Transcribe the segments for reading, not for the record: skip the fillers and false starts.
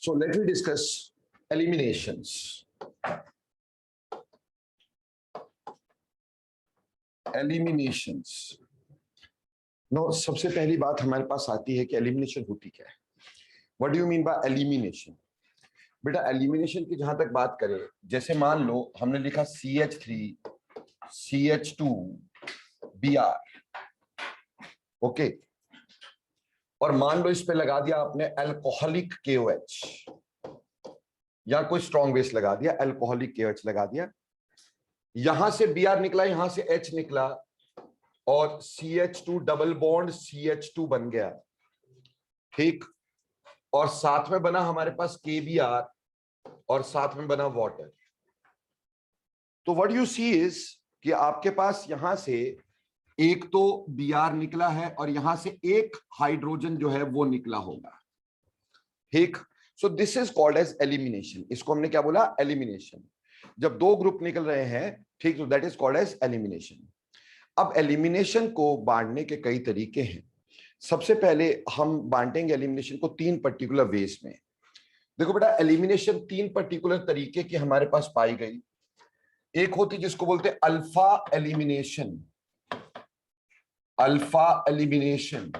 So let me discuss eliminations. Eliminations. No, सबसे पहली बात हमारे पास आती है कि एलिमिनेशन होती क्या है. What do you mean by elimination? बेटा एलिमिनेशन की जहां तक बात करें, जैसे मान लो हमने लिखा CH3 CH2 Br, ओके, और मान लो इस पे लगा दिया आपने अल्कोहलिक KOH या कोई स्ट्रॉन्ग बेस लगा दिया, अल्कोहलिक KOH लगा दिया, यहां से Br निकला, यहां से H निकला और CH2 डबल बॉन्ड CH2 बन गया, ठीक, और साथ में बना हमारे पास KBr और साथ में बना वाटर. तो व्हाट यू सी इज कि आपके पास यहां से एक तो Br निकला है और यहां से एक हाइड्रोजन जो है वो निकला होगा, ठीक. So this is called as elimination. इसको हमने क्या बोला? एलिमिनेशन. जब दो ग्रुप निकल रहे हैं, ठीक, तो that is called as elimination. अब एलिमिनेशन को बांटने के कई तरीके हैं. सबसे पहले हम बांटेंगे एलिमिनेशन को तीन पर्टिकुलर वेज में. देखो बेटा, एलिमिनेशन तीन पर्टिकुलर तरीके की हमारे पास पाई गई. एक होती जिसको बोलते हैं अल्फा एलिमिनेशन. Alpha elimination.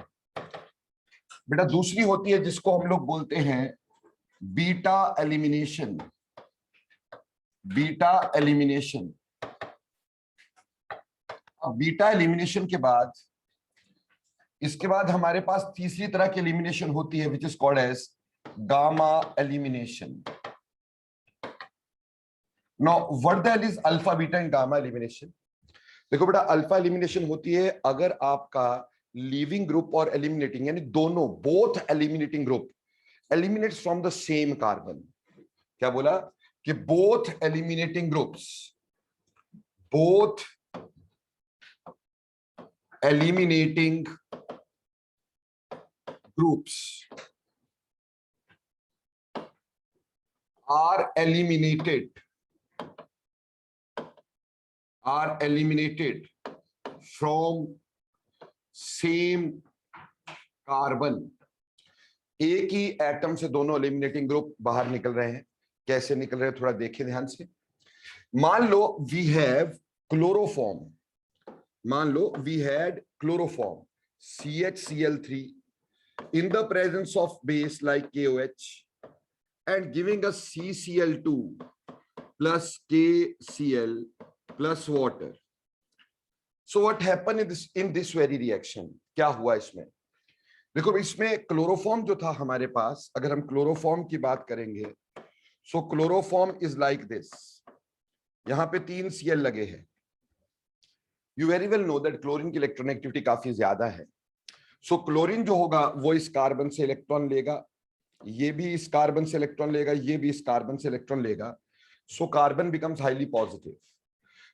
बेटा दूसरी होती है जिसको हम लोग बोलते हैं बीटा एलिमिनेशन. Beta elimination. अब बीटा एलिमिनेशन के बाद इसके बाद हमारे पास तीसरी तरह की एलिमिनेशन होती है which is called as gamma elimination. Now what the hell is alpha beta and gamma elimination? देखो बेटा, अल्फा एलिमिनेशन होती है अगर आपका लीविंग ग्रुप और एलिमिनेटिंग, यानी दोनों, both eliminating group eliminates from the same carbon. क्या बोला? कि both eliminating groups, both eliminating groups are eliminated from same carbon. एक ही एटम से दोनों एलिमिनेटिंग ग्रुप बाहर निकल रहे हैं. कैसे निकल रहे हैं थोड़ा देखिए ध्यान से. मान लो वी हैव क्लोरोफॉर्म. मान लो we had chloroform CHCl3 in the presence of base like KOH and giving us CCl2 plus KCl plus water. So what happened in this very reaction? क्या हुआ इसमें? देखो इसमें क्लोरोफॉर्म जो था हमारे पास, अगर हम क्लोरोफॉर्म की बात करेंगे, सो क्लोरोफॉर्म इज लाइक दिस. यहां पे 3 Cl लगे हैं. You very well know that chlorine की इलेक्ट्रॉनेगेटिविटी काफी ज्यादा है. सो क्लोरीन जो होगा वो इस कार्बन से इलेक्ट्रॉन लेगा, ये भी इस कार्बन से इलेक्ट्रॉन लेगा, ये भी इस कार्बन से इलेक्ट्रॉन लेगा. So carbon becomes highly positive.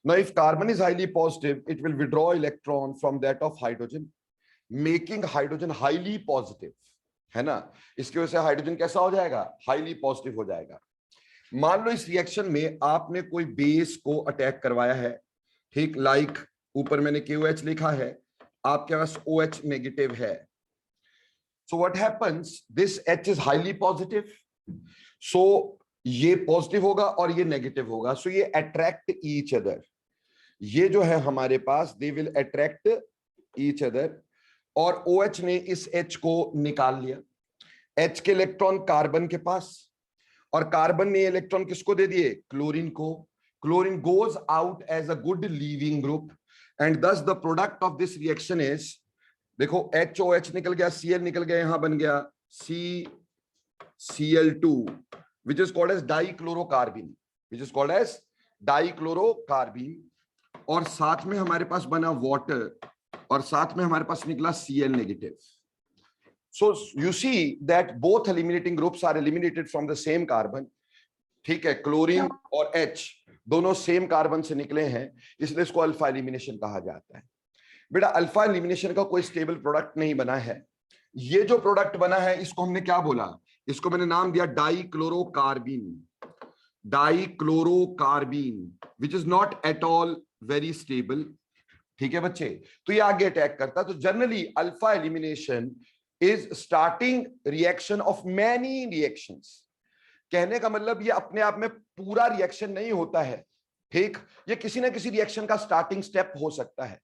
Now if carbon is highly positive, it will withdraw electron from that of hydrogen, making hydrogen highly positive. है ना? इसकी वजह से हाइड्रोजन कैसा हो जाएगा? हाईली पॉजिटिव हो जाएगा. मान लो इस रिएक्शन में आपने कोई बेस को अटैक करवाया है, ठीक, लाइक ऊपर मैंने KOH लिखा है, आपके पास OH नेगेटिव है. So what happens, this H is highly positive, so ये पॉजिटिव होगा और ये नेगेटिव होगा. सो ये अट्रैक्ट ईच अदर. ये जो है हमारे पास, they will attract each other. और OH ने इस H को निकाल लिया. H के इलेक्ट्रॉन कार्बन के पास, और कार्बन ने इलेक्ट्रॉन किसको दे दिए? क्लोरीन को. Chlorine goes out as a good leaving group and thus the product of this reaction is, देखो HOH निकल गया, Cl निकल गया, यहां बन गया CCl2 which is called as dichlorocarbene, which is called as dichlorocarbene. और साथ में हमारे पास बना वाटर और साथ में हमारे पास निकला Cl negative. So you see that both eliminating groups are eliminated from the same carbon. ठीक है, क्लोरीन और H दोनों सेम कार्बन से निकले हैं, इसलिए इसको अल्फा एलिमिनेशन कहा जाता है. बेटा अल्फा एलिमिनेशन का कोई स्टेबल प्रोडक्ट नहीं बना है. ये जो प्रोडक्ट बना है इसको हमने क्या बोला? इसको मैंने नाम दिया डाइक्लोरोकार्बीन. डाइक्लोरोकार्बीन which is not at all very stable. ठीक है बच्चे, तो ये आगे अटैक करता है. तो generally alpha elimination is starting reaction of many reactions. कहने का मतलब ये अपने आप में पूरा रिएक्शन नहीं होता है, ठीक, ये किसी ना किसी रिएक्शन का स्टार्टिंग स्टेप हो सकता है।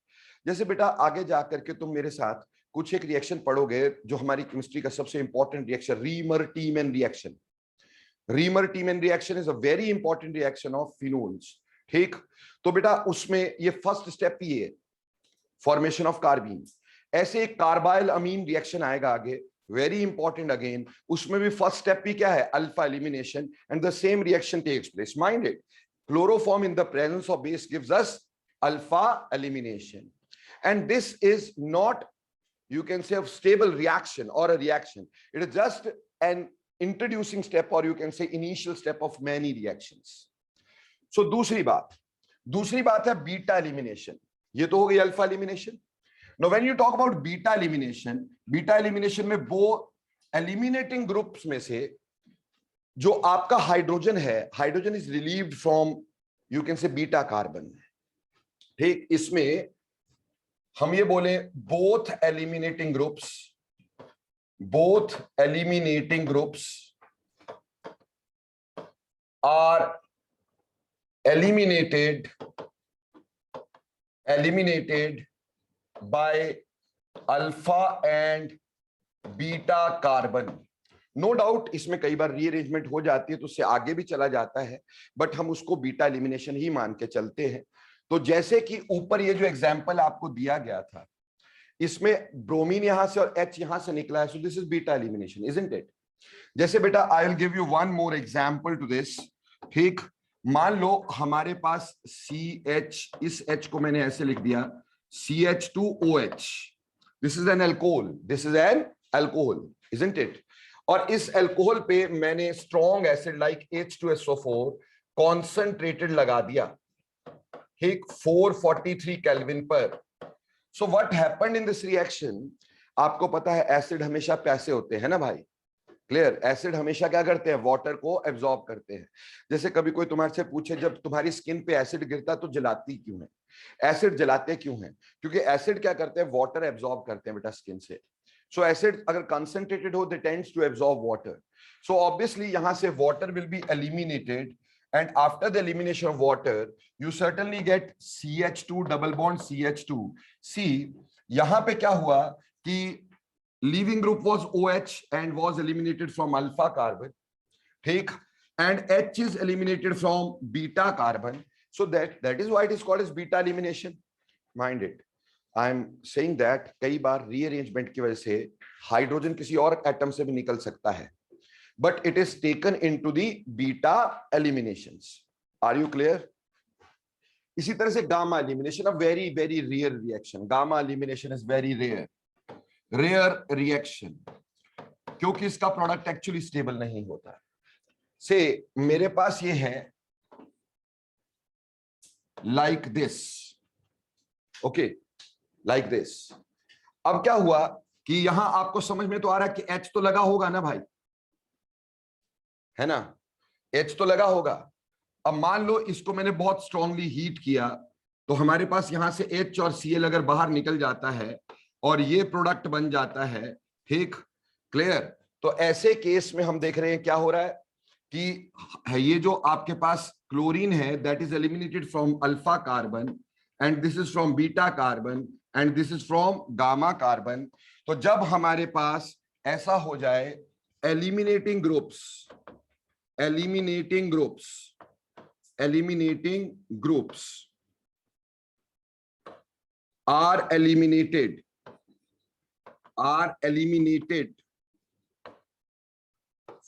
जैसे बेटा आगे जाकर के तुम मेरे साथ कुछ एक रिएक्शन पढ़ोगे जो हमारी केमिस्ट्री का सबसे important reaction, Reimer Tiemann reaction. Reimer Tiemann reaction is a very important reaction of phenols, ठीक। तो बेटा उसमें ये फर्स्ट स्टेप ही है, फॉर्मेशन ऑफ कार्बीन। ऐसे एक कार्बाइल अमीन रिएक्शन आएगा आगे, वेरी इंपॉर्टेंट अगेन, उसमें भी फर्स्ट स्टेप भी क्या है, alpha elimination, and the same reaction takes place. Mind it, chloroform in the presence of base gives us alpha elimination, and this is not, you can say, a stable reaction or a reaction. It is just an introducing step, or you can say initial step of many reactions. So दूसरी बात है beta elimination. ये तो हो गई alpha elimination. Now when you talk about beta elimination में वो eliminating groups में से जो आपका हाइड्रोजन है, hydrogen is relieved from, you can say, beta carbon, ठीक। इसमें हम ये बोले both eliminating groups are eliminated by alpha and beta carbon. No doubt इसमें कई बार रीअरेंजमेंट हो जाती है तो उससे आगे भी चला जाता है, बट हम उसको बीटा एलिमिनेशन ही मान के चलते हैं। तो जैसे कि ऊपर ये जो एग्जांपल आपको दिया गया था, इसमें ब्रोमीन यहां से और H यहां से निकला है, so this is beta elimination, isn't it. जैसे बेटा I will give you one more example to this, ठीक। मान लो हमारे पास CH, इस H को मैंने ऐसे लिख दिया CH2OH, this is an alcohol, isn't it. और इस अल्कोहल पे मैंने strong acid like H2SO4 concentrated लगा दिया, ठीक, 443 केल्विन पर। So what happened in this reaction, आपको पता है एसिड हमेशा पैसे होते हैं ना भाई, क्लियर। एसिड हमेशा क्या करते हैं, वाटर को एब्जॉर्ब करते हैं। जैसे कभी कोई तुम्हारे से पूछे जब तुम्हारी स्किन पे एसिड गिरता तो जलाती क्यों है, एसिड जलाते क्यों है, क्योंकि एसिड क्या करते हैं, वाटर एब्जॉर्ब करते हैं बेटा स्किन से। So acid अगर concentrated हो, they tends to absorb water. So obviously यहाँ से water will be eliminated, and after the elimination of water, you certainly get CH2 double bond CH2. See, यहाँ पे क्या हुआ कि leaving group was OH and was eliminated from alpha carbon, ठीक, and H is eliminated from beta carbon. So that is why it is called as beta elimination. Mind it. I am saying that कई बार rearrangement की वजह से hydrogen किसी और atom से भी निकल सकता है, but it is taken into the beta eliminations. Are you clear? इसी तरह से gamma elimination, a very very rare reaction. Gamma elimination is very rare reaction, क्योंकि इसका प्रोडक्ट एक्चुअली स्टेबल नहीं होता। से मेरे पास ये है like this, okay, like this. अब क्या हुआ कि यहां आपको समझ में तो आ रहा है कि H तो लगा होगा ना भाई, है ना, H तो लगा होगा। अब मान लो इसको मैंने बहुत स्ट्रांगली हीट किया तो हमारे पास यहां से H और Cl अगर बाहर निकल जाता है और ये प्रोडक्ट बन जाता है, ठीक, क्लियर। तो ऐसे केस में हम देख रहे हैं क्या हो रहा है कि ये जो आपके पास क्लोरीन है that is eliminated from alpha carbon, and this is from beta carbon, and this is from gamma carbon. तो जब हमारे पास ऐसा हो जाए, eliminating groups are eliminated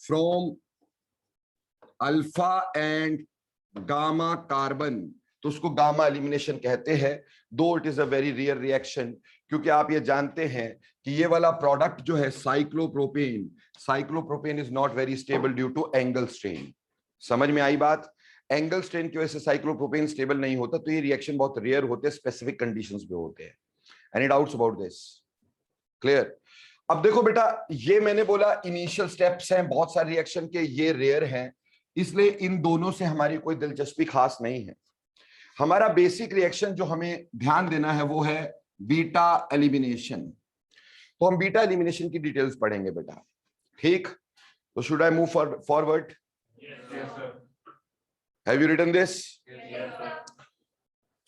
from alpha and gamma carbon, तो उसको गामा एलिमिनेशन कहते हैं। Though it is a very rare reaction, क्योंकि आप ये जानते हैं कि ये वाला प्रोडक्ट जो है cyclopropane is not very stable due to angle strain. समझ में आई बात? एंगल स्ट्रेन की वजह से साइक्लोप्रोपेन स्टेबल नहीं होता, तो ये रिएक्शन बहुत रेयर होते हैं, स्पेसिफिक कंडीशंस पे होते हैं। Any doubts about this? Clear? अब देखो बेटा, ये मैंने बोला इनिशियल स्टेप्स हैं बहुत सारे रिएक्शन के, ये रेयर हैं, इसलिए इन दोनों से हमारी कोई दिलचस्पी खास नहीं है। हमारा बेसिक रिएक्शन जो हमें ध्यान देना है वो है बीटा एलिमिनेशन। तो हम बीटा एलिमिनेशन की डिटेल्स पढ़ेंगे बेटा, ठीक। तो should I move forward? Have you written this?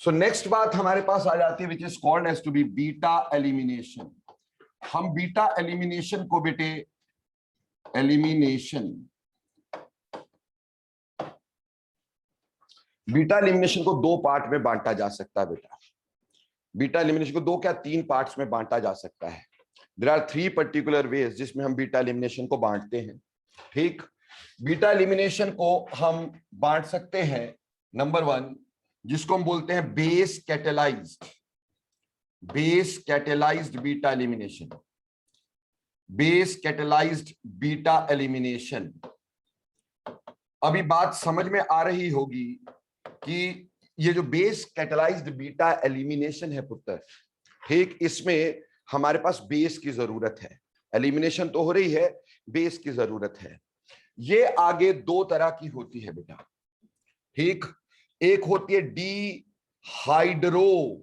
So next बात हमारे पास आ जाती है which is called as to be beta elimination. हम बीटा एलिमिनेशन को बेटे बीटा एलिमिनेशन को दो पार्ट में बांटा जा सकता है बेटा। बीटा एलिमिनेशन को दो क्या तीन पार्ट्स में बांटा जा सकता है। देयर आर 3 पर्टिकुलर वेज जिसमें हम बीटा एलिमिनेशन को बांटते हैं। ठीक, बीटा एलिमिनेशन को हम बांट सकते हैं नंबर 1 जिसको हम बोलते हैं base catalysed beta elimination. Base catalysed beta elimination. अभी बात समझ में आ रही होगी कि ये जो बेस कैटेलाइज्ड बीटा एलिमिनेशन है पुत्र, ठीक, इसमें हमारे पास बेस की जरूरत है। एलिमिनेशन तो हो रही है, बेस की जरूरत है। ये आगे दो तरह की होती है बेटा। ठीक, एक होती है D hydro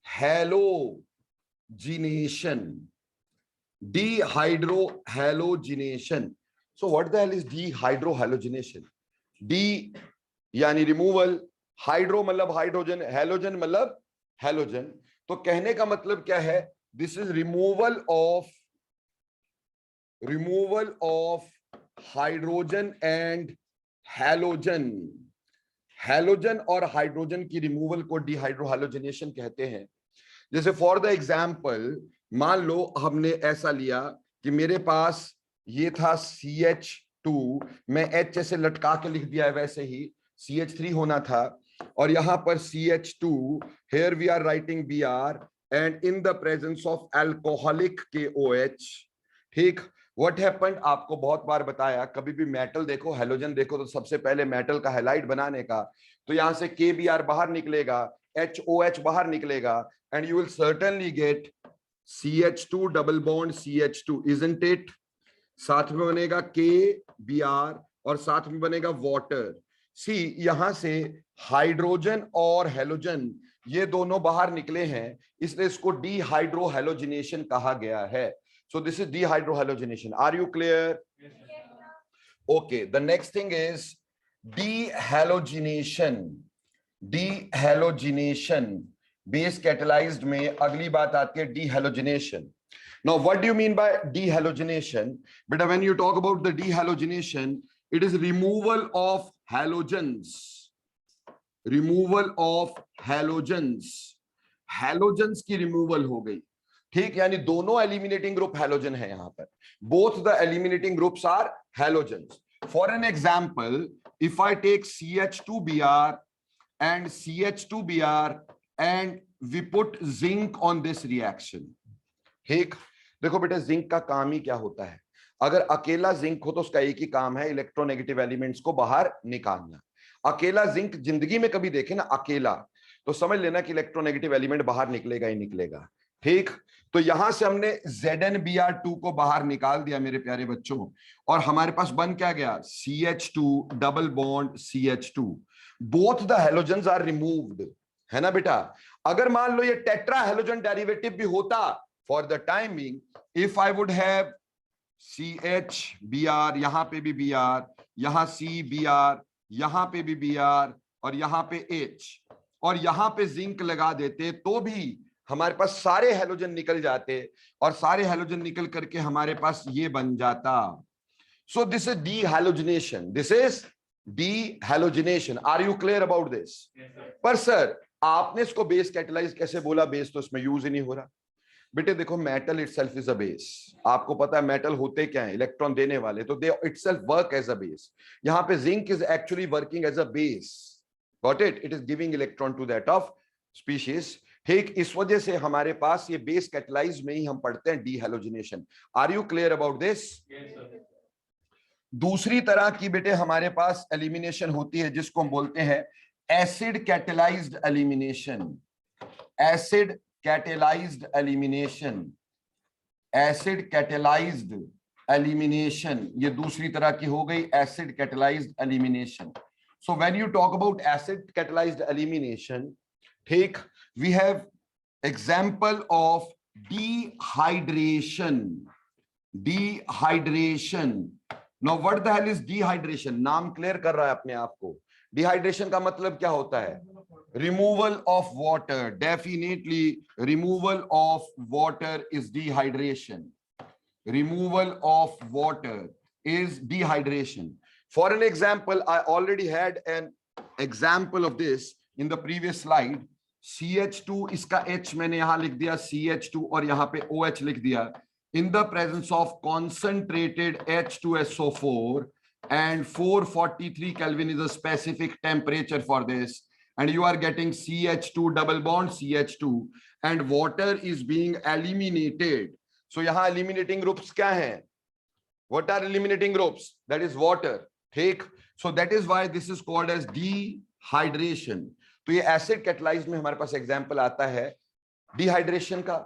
halogenation. Dehydrohalogenation. So what the hell is dehydrohalogenation? D यानी रिमूवल, हाइड्रो मतलब हाइड्रोजन, हैलोजन मतलब हैलोजन। तो कहने का मतलब क्या है? This is removal of hydrogen and halogen. Halogen और हाइड्रोजन की रिमूवल को डिहाइड्रोहैलोजिनेशन कहते हैं। जैसे फॉर द एग्जाम्पल मान लो हमने ऐसा लिया कि मेरे पास ये था CH2, मैं H से लटका के लिख दिया है, वैसे ही CH3 होना था, और यहां पर CH2, here we are writing Br and in the presence of alcoholic KOH। ठीक, what happened, आपको बहुत बार बताया, कभी भी मेटल देखो, हैलोजन देखो, तो सबसे पहले मेटल का हैलाइड बनाने का, तो यहां से KBr बाहर निकलेगा, HOH बाहर निकलेगा, and you will certainly get CH2 double bond CH2, isn't it? साथ में बनेगा KBr और साथ में बनेगा वाटर। सी, यहां से हाइड्रोजन और हैलोजन ये दोनों बाहर निकले हैं, इसलिए इसको डिहाइड्रोहैलोजिनेशन कहा गया है। So this is dehydrohalogenation. Are you clear? Okay, the next thing is dehalogenation. Base catalysed में अगली बात आती है डिहैलोजिनेशन। Now, what do you mean by dehalogenation? But when you talk about the dehalogenation, it is removal of halogens. Halogens की removal हो गई। ठीक, यानी दोनों eliminating group halogen है यहां पर। Both the eliminating groups are halogens. For an example, if I take CH2Br and CH2Br and we put zinc on this reaction. ठीक, देखो बेटा, जिंक का काम ही क्या होता है? अगर अकेला जिंक हो तो उसका एक ही काम है, इलेक्ट्रोनेगेटिव एलिमेंट्स को बाहर निकालना। अकेला जिंक जिंदगी में कभी देखे ना अकेला, तो समझ लेना कि इलेक्ट्रोनेगेटिव एलिमेंट बाहर निकलेगा ही निकलेगा। ठीक, तो यहां से हमने ZnBr2 को बाहर निकाल दिया मेरे प्यारे बच्चों, और हमारे पास बन क्या गया? CH2 double bond CH2। Both the halogens are removed, है ना बेटा? अगर मान लो ये टेट्रा हैलोजन डेरिवेटिव भी होता, for the time being, if I would have CH Br, यहां पे भी Br, यहां CBr, यहां पे भी Br और यहां पे H, और यहां पे जिंक लगा देते, तो भी हमारे पास सारे हैलोजन निकल जाते, और सारे हैलोजन निकल करके हमारे पास ये बन जाता। So this is dehalogenation. This is dehalogenation. Are you clear about this? Yes, sir. पर सर आपने इसको बेस कैटेलाइज कैसे बोला? बेस तो इसमें यूज ही नहीं हो रहा। बेटे देखो, metal itself is a base. आपको पता है मेटल होते क्या है? इलेक्ट्रॉन देने वाले, तो they itself work as a base. यहां पे zinc is actually working as a base. Got it? It is giving electron to that of species. ठीक, इस वजह से हमारे पास ये बेस कैटेलाइज में ही हम पढ़ते हैं dehalogenation. Are you clear about this? दूसरी तरह की बेटे हमारे पास एलिमिनेशन होती है जिसको हम बोलते हैं acid catalysed elimination. Acid catalyzed elimination, acid catalyzed elimination, ये दूसरी तरह की हो गई acid catalyzed elimination. So when you talk about acid catalyzed elimination, ठीक, we have example of dehydration, now what the hell is dehydration? नाम clear कर रहा है अपने आप को। डिहाइड्रेशन का मतलब क्या होता है? Removal of water. Definitely removal of water is dehydration. Removal of water is dehydration. For an example, I already had an example of this in the previous slide. CH2, इसका H मैंने यहां लिख दिया CH2 और यहां पे OH लिख दिया. In the presence of concentrated H2SO4 and 443 Kelvin is a specific temperature for this, and you are getting CH2 double bond CH2 and water is being eliminated. So यहाँ eliminating groups क्या हैं? What are eliminating groups? That is water. ठीक. So that is why this is called as dehydration. तो ये acid catalyzed में हमारे पास example आता है dehydration का.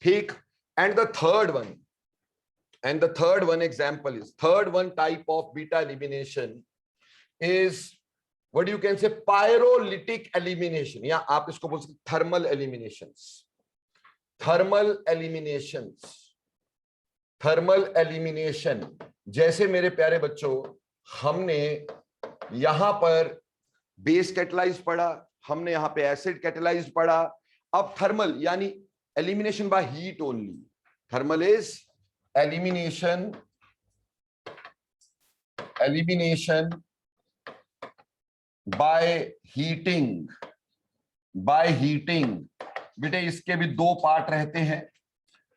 ठीक. And the third one example is, third one type of beta elimination is what you can say pyrolytic elimination, या आप इसको बोल सकते thermal eliminations. थर्मल एलिमिनेशन जैसे मेरे प्यारे बच्चों हमने यहां पर बेस कैटेलाइज पढ़ा, हमने यहां पे एसिड कैटेलाइज पढ़ा. अब थर्मल यानी elimination by heat only. Thermal is elimination by heating. बेटे इसके भी दो पार्ट रहते हैं.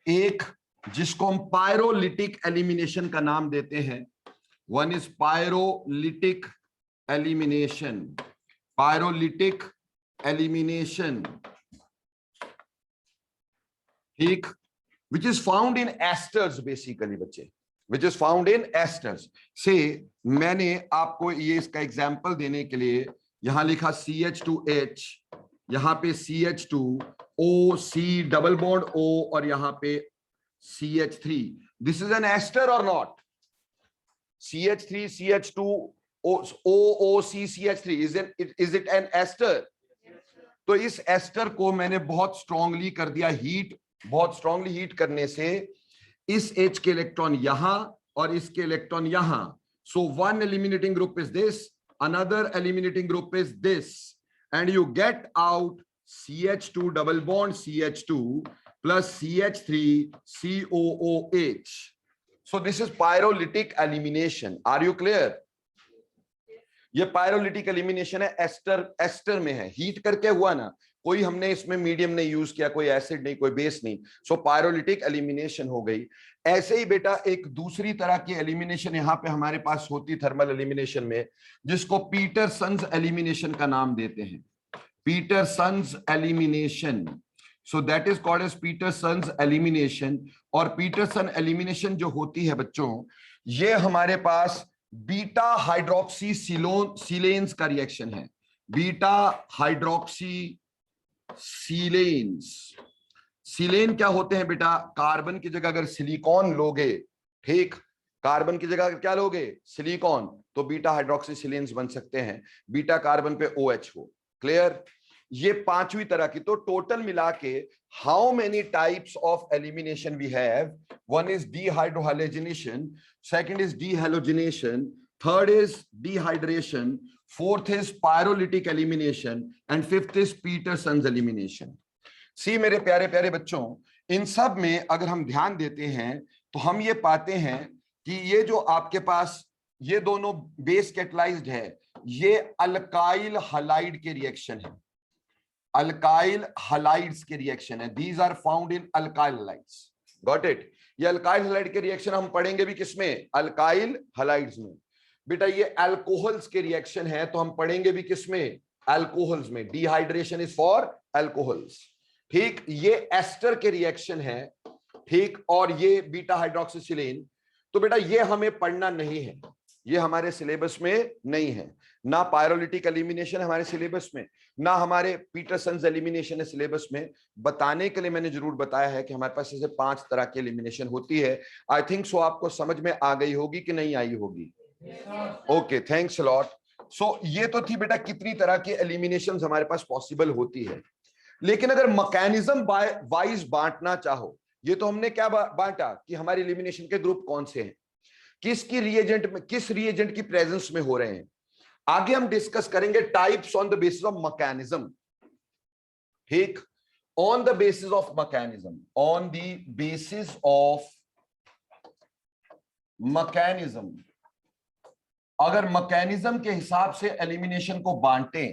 एक जिसको हम पायरोलिटिक एलिमिनेशन का नाम देते हैं. वन इज पायरोलिटिक एलिमिनेशन, ठीक, which is found in esters basically बच्चे, which is found in esters. से मैंने आपको ये इसका एग्जाम्पल देने के लिए यहां लिखा CH2H, यहां पे CH2O, C double bond O और यहां पे CH3. This is an ester or not? CH3, CH2, OOC, CH3. Is it an ester? तो इस एस्टर को मैंने बहुत स्ट्रांगली कर दिया हीट. बहुत स्ट्रांगली हीट करने से इस H के इलेक्ट्रॉन यहां और इसके इलेक्ट्रॉन यहां. So one eliminating group is this, another eliminating group is this, and you get out CH2 double bond CH2 plus CH3 COOH. So this is pyrolytic elimination. Are you clear? ये pyrolytic elimination है, ester में है, heat करके हुआ ना. कोई हमने इसमें मीडियम नहीं यूज किया, कोई एसिड नहीं, कोई बेस नहीं. सो पायरोलिटिक एलिमिनेशन हो गई. ऐसे ही बेटा एक दूसरी तरह की एलिमिनेशन यहां पे हमारे पास होती थर्मल एलिमिनेशन में, जिसको पीटरसन्स एलिमिनेशन का नाम देते हैं. Peterson's elimination. So that is called as Peterson's elimination. और पीटरसन एलिमिनेशन जो होती है बच्चों, ये हमारे पास बीटा हाइड्रोक्सी सिलेन्स का रिएक्शन है. Beta hydroxy सिलेन्स. सिलेन क्या होते हैं बेटा? कार्बन की जगह अगर सिलिकॉन लोगे, ठीक, कार्बन की जगह क्या लोगे? सिलिकॉन, तो बीटा हाइड्रोक्सी सिलेन्स बन सकते हैं. बीटा कार्बन पे OH हो. क्लियर? ये पांचवी तरह की. तो टोटल मिला के how many types of elimination we have? One is dehydrohalogenation, second is dehalogenation, third is dehydration, fourth is pyrolytic elimination and fifth is Peterson's elimination. See मेरे प्यारे प्यारे बच्चों, इन सब में अगर हम ध्यान देते हैं तो हम ये पाते हैं कि ये जो आपके पास ये दोनों बेस कैटलाइज्ड है, ये अल्काइल हलाइड के रिएक्शन है. अल्काइल हलाइड्स के रिएक्शन है. These are found in alkyl halides. Got it? ये अल्काइल हलाइड के रिएक्शन हम पढ़ेंगे भी किसमें? अल्काइल हलाइड्स में. बेटा ये अल्कोहल्स के रिएक्शन है, तो हम पढ़ेंगे भी किसमें? अल्कोहल्स में. Dehydration is for alcohols. ठीक, ये एस्टर के रिएक्शन है. ठीक, और ये बीटा हाइड्रोक्सिसिलेन. तो बेटा ये हमें पढ़ना नहीं है, ये हमारे सिलेबस में नहीं है. ना पायरोलिटिक एलिमिनेशन हमारे सिलेबस में, ना हमारे पीटरसन्स एलिमिनेशन है सिलेबस में. बताने के लिए मैंने जरूर बताया है कि हमारे पास ऐसे 5 तरह की एलिमिनेशन होती है. आई थिंक सो आपको समझ में आ गई होगी कि नहीं आई होगी? Okay, thanks a lot. So ये तो थी बेटा कितनी तरह की एलिमिनेशंस हमारे पास पॉसिबल होती है. लेकिन अगर मैकेनिज्म वाइज बांटना चाहो, ये तो हमने क्या बांटा कि हमारे एलिमिनेशन के ग्रुप कौन से हैं. किसकी रिएजेंट में, किस रिएजेंट की प्रेजेंस में हो रहे हैं। आगे हम डिस्कस करेंगे types on the basis of mechanism. ठीक, on the basis of mechanism, on the basis of mechanism, अगर मैकेनिज्म के हिसाब से एलिमिनेशन को बांटे,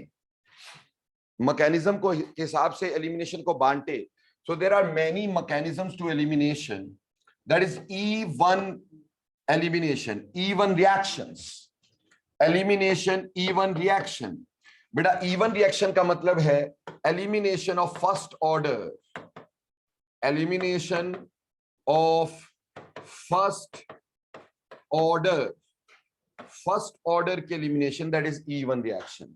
मैकेनिज्म को के हिसाब से एलिमिनेशन को बांटे, so there are many mechanisms to elimination, that is E1 elimination, E1 reactions, elimination E1 reaction। बेटा E1 reaction का मतलब है elimination of first order, elimination of first order, first order के elimination, that is E1 reaction।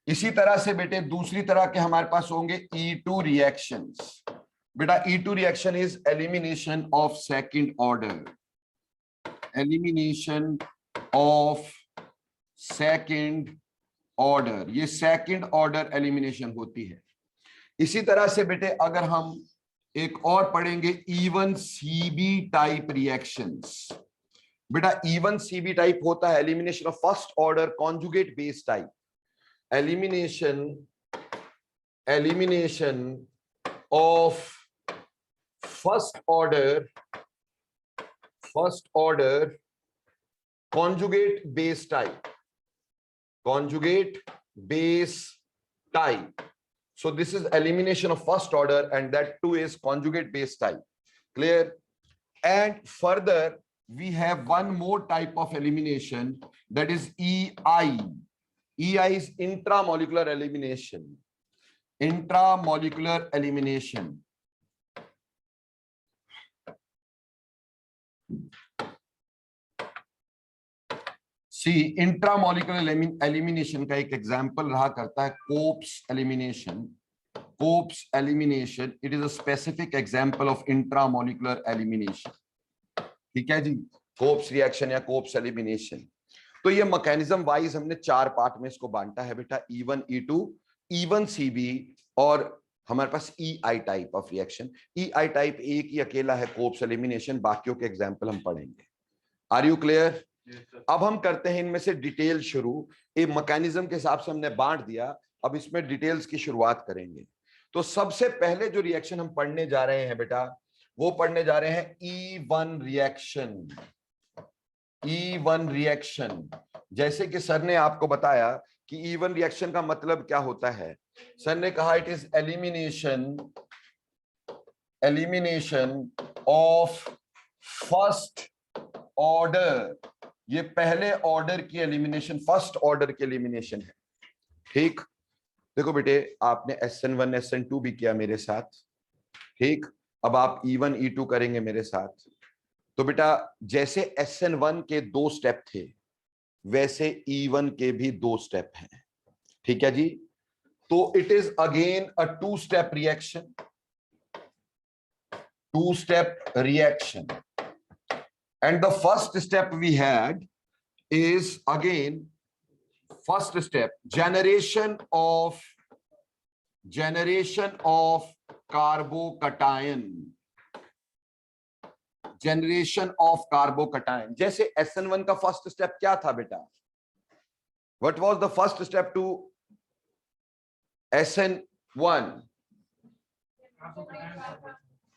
इसी तरह से बेटे दूसरी तरह के हमारे पास होंगे E2 रिएक्शंस। बेटा E2 reaction is elimination of second order, elimination of second order, ये सेकंड ऑर्डर एलिमिनेशन होती है। इसी तरह से बेटे अगर हम एक और पढ़ेंगे E1 CB टाइप रिएक्शंस। बेटा E1 CB टाइप होता है elimination of first order conjugate base type, elimination of first order conjugate base type, conjugate base type। So this is elimination of first order and that too is conjugate base type, clear? And further we have one more type of elimination, that is EI। EI is intramolecular elimination, intramolecular elimination। See, intramolecular elimination का एक example रहा करता है cops elimination. Cops elimination, it is a specific example of intramolecular elimination. ठीक है जी, cops reaction या cops elimination. तो ये मैकेनिज्म वाइज हमने चार पार्ट में इसको बांटा है बेटा, E1 E2 E1 CB और हमारे पास EI type of reaction. EI type एक ही अकेला है कोप्स एलिमिनेशन, बाकियों के एग्जांपल हम पढ़ेंगे। Are you clear? अब हम करते हैं इनमें से डिटेल शुरू। एक मैकेनिज्म के हिसाब से हमने बांट दिया, अब इसमें डिटेल्स की शुरुआत करेंगे। तो सबसे पहले जो रिएक्शन हम पढ़ने जा रहे हैं बेटा, वो पढ़ने जा रहे हैं E1 रिएक्शन। E1 रिएक्शन, जैसे कि सर ने आपको बताया कि E1 रिएक्शन का मतलब क्या होता है। सर ने कहा it is elimination of first order, ये पहले ऑर्डर की एलिमिनेशन, फर्स्ट ऑर्डर की एलिमिनेशन है। ठीक, देखो बेटे आपने SN1 SN2 भी किया मेरे साथ, ठीक, अब आप E1 E2 करेंगे मेरे साथ। तो बेटा जैसे SN1 के 2 स्टेप थे वैसे E1 के भी 2 स्टेप हैं। ठीक है जी, तो it is again a 2 step reaction, 2 step reaction. And the first step we had is again first step generation of carbocation, generation of carbocation. जैसे SN1 का फर्स्ट स्टेप क्या था बेटा? What was the first step to SN1?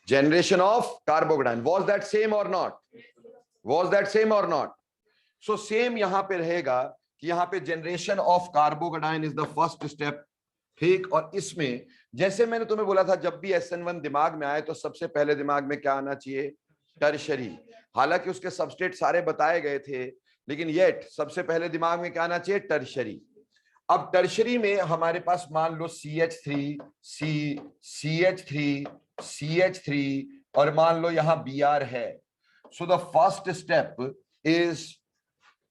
Generation of carbocation. Was that same or not? Was that same or not? So same यहां पे रहेगा कि यहां पे generation of carbocation is the first step. ठीक, और इसमें जैसे मैंने तुम्हें बोला था जब भी SN1 दिमाग में आए तो सबसे पहले दिमाग में क्या आना चाहिए? टर्शरी। हालांकि उसके सबस्टेट सारे बताए गए थे, लेकिन येट सबसे पहले दिमाग में क्या आना चाहिए? टर्शरी। अब टर्शरी में हमारे पास मान लो CH3 CH3 और मान लो यहां Br है। So the first step is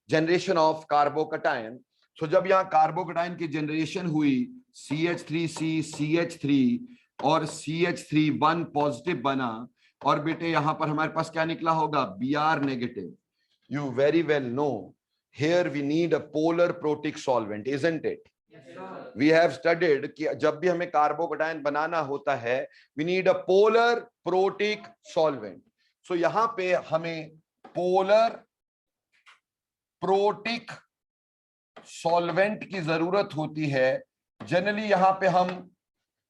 generation of carbocation. So जब यहां कार्बोकटायन की जनरेशन हुई, CH3C CH3 और CH3 1 पॉजिटिव बना, और बेटे यहां पर हमारे पास क्या निकला होगा? Br negative. You very well know here we need a polar protic solvent, isn't it? We have studied कि जब भी हमें कार्बोकटायन बनाना होता है we need a polar protic solvent. So यहां पे हमें पोलर प्रोटिक सॉल्वेंट की जरूरत होती है। जनरली यहां पे हम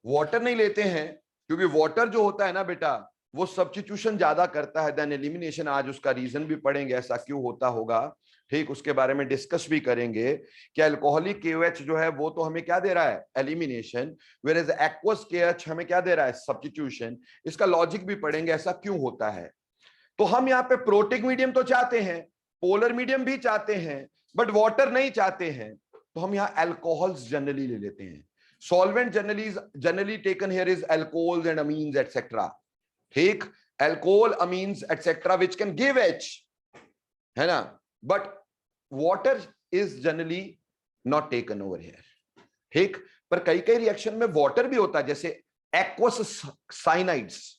वाटर नहीं लेते हैं, क्योंकि वाटर जो होता है ना बेटा, वो सब्स्टिट्यूशन ज्यादा करता है देन एलिमिनेशन। आज उसका रीजन भी पढ़ेंगे ऐसा क्यों होता होगा, ठीक, उसके बारे में डिस्कस भी करेंगे कि अल्कोहलिक KOH जो है वो तो हमें क्या दे रहा है, एलिमिनेशन, व्हेयरएज एक्वस KH हमें क्या दे रहा है, सब्स्टिट्यूशन। इसका लॉजिक भी पढ़ेंगे ऐसा क्यों होता है। तो हम यहाँ पे प्रोटिक मीडियम तो चाहते हैं, पोलर मीडियम भी चाहते हैं, बट वाटर नहीं चाहते हैं, तो हम यहाँ अल्कोहल्स जनरली ले लेते हैं। Solvent generally taken here is alcohols and amines etcetera, ठीक, alcohol amines etcetera which can give H, है ना, but water is generally not taken over here, ठीक। पर कई कई रिएक्शन में वाटर भी होता है, जैसे एक्वस साइनाइड्स,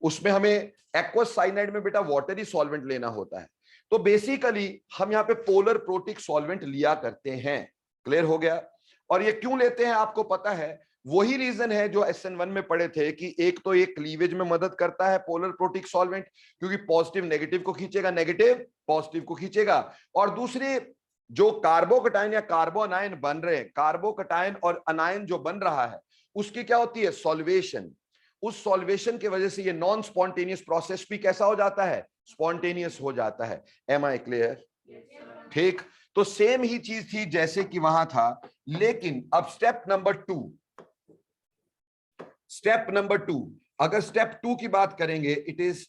उसमें हमें एक्वस साइनाइड में बेटा वाटर ही सॉल्वेंट लेना होता है। तो बेसिकली हम यहाँ पे पोलर प्रोटिक सॉल्वेंट लिया करते हैं। क्लियर हो गया। और ये क्यों लेते हैं आपको पता है, वही रीजन है जो SN1 में पढ़े थे कि एक तो ये क्लीवेज में मदद करता है पोलर प्रोटिक सॉल्वेंट, क्योंकि पॉजिटिव नेगेटिव को खींचेगा, नेगेटिव पॉजिटिव को खींचेगा। और दूसरी जो कार्बोकटायन या कार्बो अनायन बन रहे हैं, कार्बोकटायन और अनायन जो बन रहा है उसकी क्या होती है, सॉल्वेशन। उस सॉल्वेशन की वजह से ये नॉन स्पॉन्टेनियस प्रोसेस भी कैसा हो जाता है, स्पॉन्टेनियस हो जाता है। एम आई क्लियर, ठीक। तो सेम ही चीज थी जैसे कि वहां था, लेकिन अब स्टेप नंबर टू, अगर स्टेप 2 की बात करेंगे, it is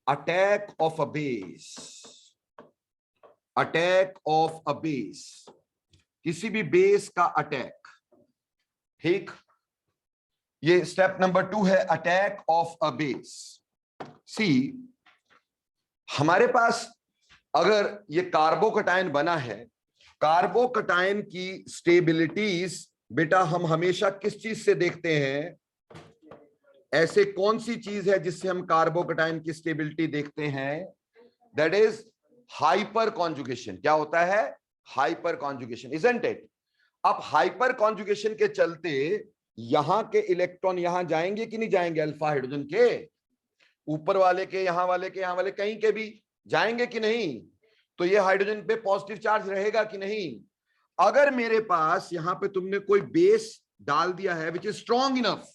attack of a base, किसी भी बेस का अटैक, ठीक। ये स्टेप नंबर 2 है, अटैक ऑफ अ बेस। सी, हमारे पास अगर ये कार्बोकटायन बना है, कार्बोकटायन की स्टेबिलिटीज बेटा हम हमेशा किस चीज से देखते हैं, ऐसे कौन सी चीज है जिससे हम कार्बोकटायन की स्टेबिलिटी देखते हैं, दैट इज हाइपर कॉन्जुगेशन। क्या होता है, हाइपर कॉन्जुगेशन, इजंट इट। अब हाइपर कॉन्जुगेशन के चलते यहां के इलेक्ट्रॉन यहां जाएंगे कि नहीं जाएंगे, अल्फा हाइड्रोजन के ऊपर वाले के, यहां वाले के, यहां वाले, कहीं के भी जाएंगे कि नहीं। तो ये हाइड्रोजन पे पॉजिटिव चार्ज रहेगा कि नहीं। अगर मेरे पास यहां पे तुमने कोई बेस डाल दिया है विच इज स्ट्रॉन्ग इनफ,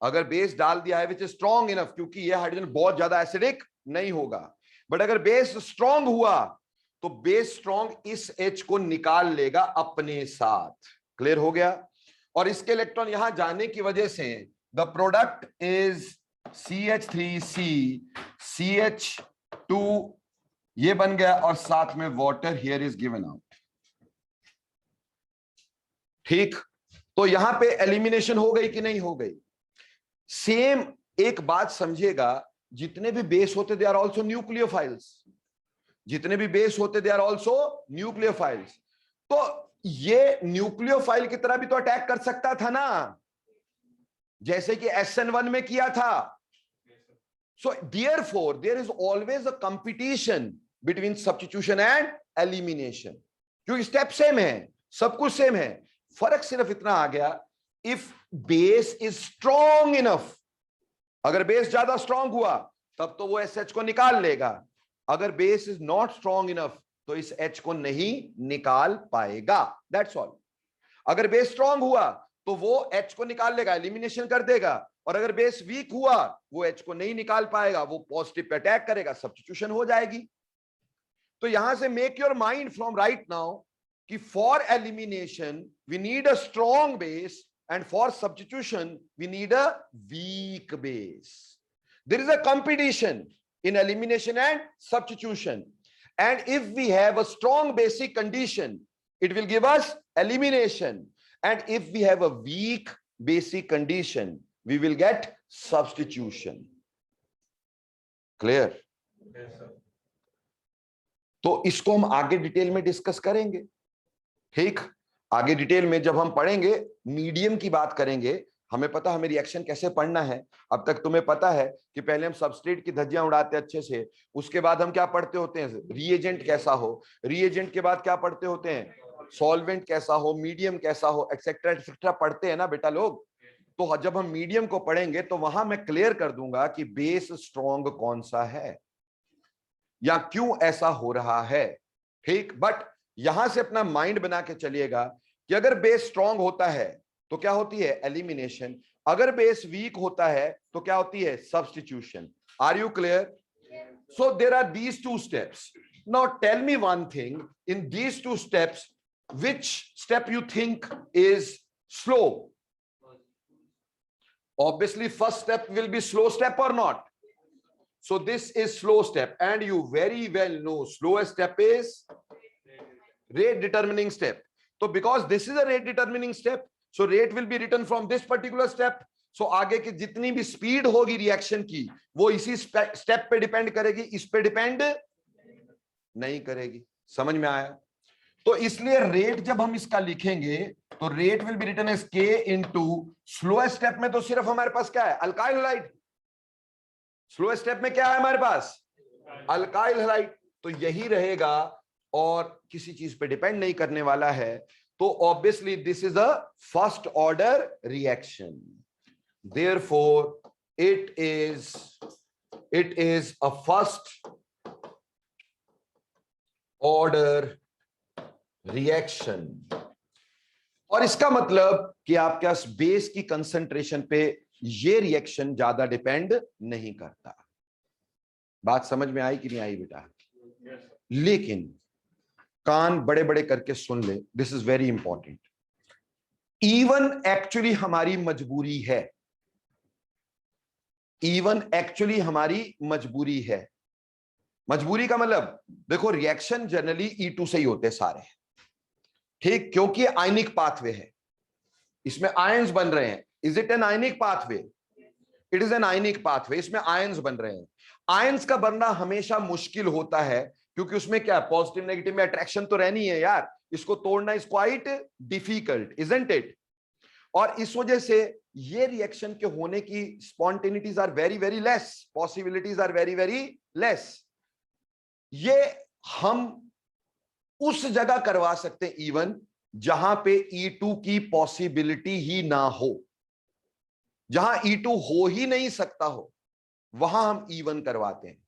अगर बेस डाल दिया है विच इज स्ट्रॉन्ग इनफ, क्योंकि ये हाइड्रोजन बहुत ज्यादा एसिडिक नहीं होगा, बट अगर बेस स्ट्रॉन्ग हुआ तो बेस स्ट्रॉन्ग इस H को निकाल लेगा अपने साथ। क्लियर हो गया। और इसके इलेक्ट्रॉन यहां जाने की वजह से the product is CH3C CH2, ये बन गया, और साथ में water here is given out, ठीक। तो यहां पे एलिमिनेशन हो गई कि नहीं हो गई। सेम एक बात समझिएगा, जितने भी बेस होते दे आर ऑल्सो न्यूक्लियोफाइल्स, जितने भी बेस होते दे आर ऑल्सो न्यूक्लियोफाइल्स। तो ये न्यूक्लियोफाइल की तरह भी तो अटैक कर सकता था ना, जैसे कि SN1 में किया था। So therefore there is always a competition between substitution and elimination, क्योंकि स्टेप सेम है, सब कुछ सेम है, फर्क सिर्फ इतना आ गया, if base is strong enough, अगर बेस ज्यादा स्ट्रॉन्ग हुआ तब तो वो SH को निकाल लेगा, अगर base is not strong enough तो इस H को नहीं निकाल पाएगा, दैट्स ऑल। अगर बेस स्ट्रॉन्ग हुआ तो वो H को निकाल लेगा, एलिमिनेशन कर देगा, और अगर बेस वीक हुआ वो H को नहीं निकाल पाएगा, वो पॉजिटिव पे अटैक करेगा, सब्स्टिट्यूशन हो जाएगी। तो यहां से make your mind from right now कि for elimination we need a strong base and for substitution we need a weak base. There is a competition in elimination and substitution, and if we have a strong basic condition it will give us elimination, and if we have a weak basic condition we will get substitution. Clear? Yes, sir. तो इसको हम आगे detail में discuss करेंगे, ठीक। आगे detail में जब हम पढ़ेंगे, मीडियम की बात करेंगे, हमें पता हमें रिएक्शन कैसे पढ़ना है। अब तक तुम्हें पता है कि पहले हम सबस्ट्रेट की धज्जियां उड़ाते अच्छे से, उसके बाद हम क्या पढ़ते होते हैं, रिएजेंट कैसा हो, रिएजेंट के बाद क्या पढ़ते होते हैं, सॉल्वेंट कैसा हो, मीडियम कैसा हो, एक्सेट्रा एक्सेट्रा पढ़ते हैं ना बेटा लोग। तो जब हम मीडियम को पढ़ेंगे तो वहां मैं क्लियर कर दूंगा कि बेस स्ट्रॉन्ग कौन सा है। या क्यों ऐसा हो रहा है, ठीक। बट यहां से अपना माइंड बना के चलिएगा कि अगर बेस स्ट्रांग होता है तो क्या होती है, एलिमिनेशन। अगर बेस वीक होता है तो क्या होती है, substitution. Are you clear? So there are these two steps. Now tell me one thing, in these two steps which step you think is slow? Obviously first step will be slow step or not. So this is slow step, and you very well know slowest step is rate determining step. So because this is a rate determining step, so rate will be written from this particular step. So आगे की जितनी भी speed होगी reaction की वो इसी step पे depend करेगी, इस पे डिपेंड नहीं करेगी। समझ में आया? तो इसलिए रेट जब हम इसका लिखेंगे तो rate will be written as K into slowest step में तो सिर्फ हमारे पास क्या है, अल्काइल हैलाइड। स्लोएस्ट स्टेप में क्या है हमारे पास, अल्काइल हैलाइड। तो यही रहेगा और किसी चीज पे डिपेंड नहीं करने वाला है। तो obviously this is a first order reaction, therefore it is a first order reaction. और इसका मतलब कि आपके पास बेस की कंसंट्रेशन पे ये रिएक्शन ज्यादा डिपेंड नहीं करता। बात समझ में आई कि नहीं आई बेटा? लेकिन कान बड़े बड़े करके सुन ले, this is very important. Even actually हमारी मजबूरी है, इवन एक्चुअली हमारी मजबूरी है। मजबूरी का मतलब देखो, रिएक्शन जनरली E2 से ही होते सारे, ठीक, क्योंकि आयनिक पाथवे है, इसमें आयंस बन रहे हैं। Is it an ionic pathway? It is an ionic pathway, इसमें आयंस बन रहे हैं। आयंस का बनना हमेशा मुश्किल होता है क्योंकि उसमें क्या, पॉजिटिव नेगेटिव में अट्रैक्शन तो रहनी है यार, इसको तोड़ना is quite difficult, isn't it? और इस वजह से ये रिएक्शन के होने की spontaneities are very very less, possibilities are very very less. ये हम उस जगह करवा सकते हैं इवन जहां पे E2 की पॉसिबिलिटी ही ना हो, जहां E2 हो ही नहीं सकता हो, वहां हम E1 करवाते हैं।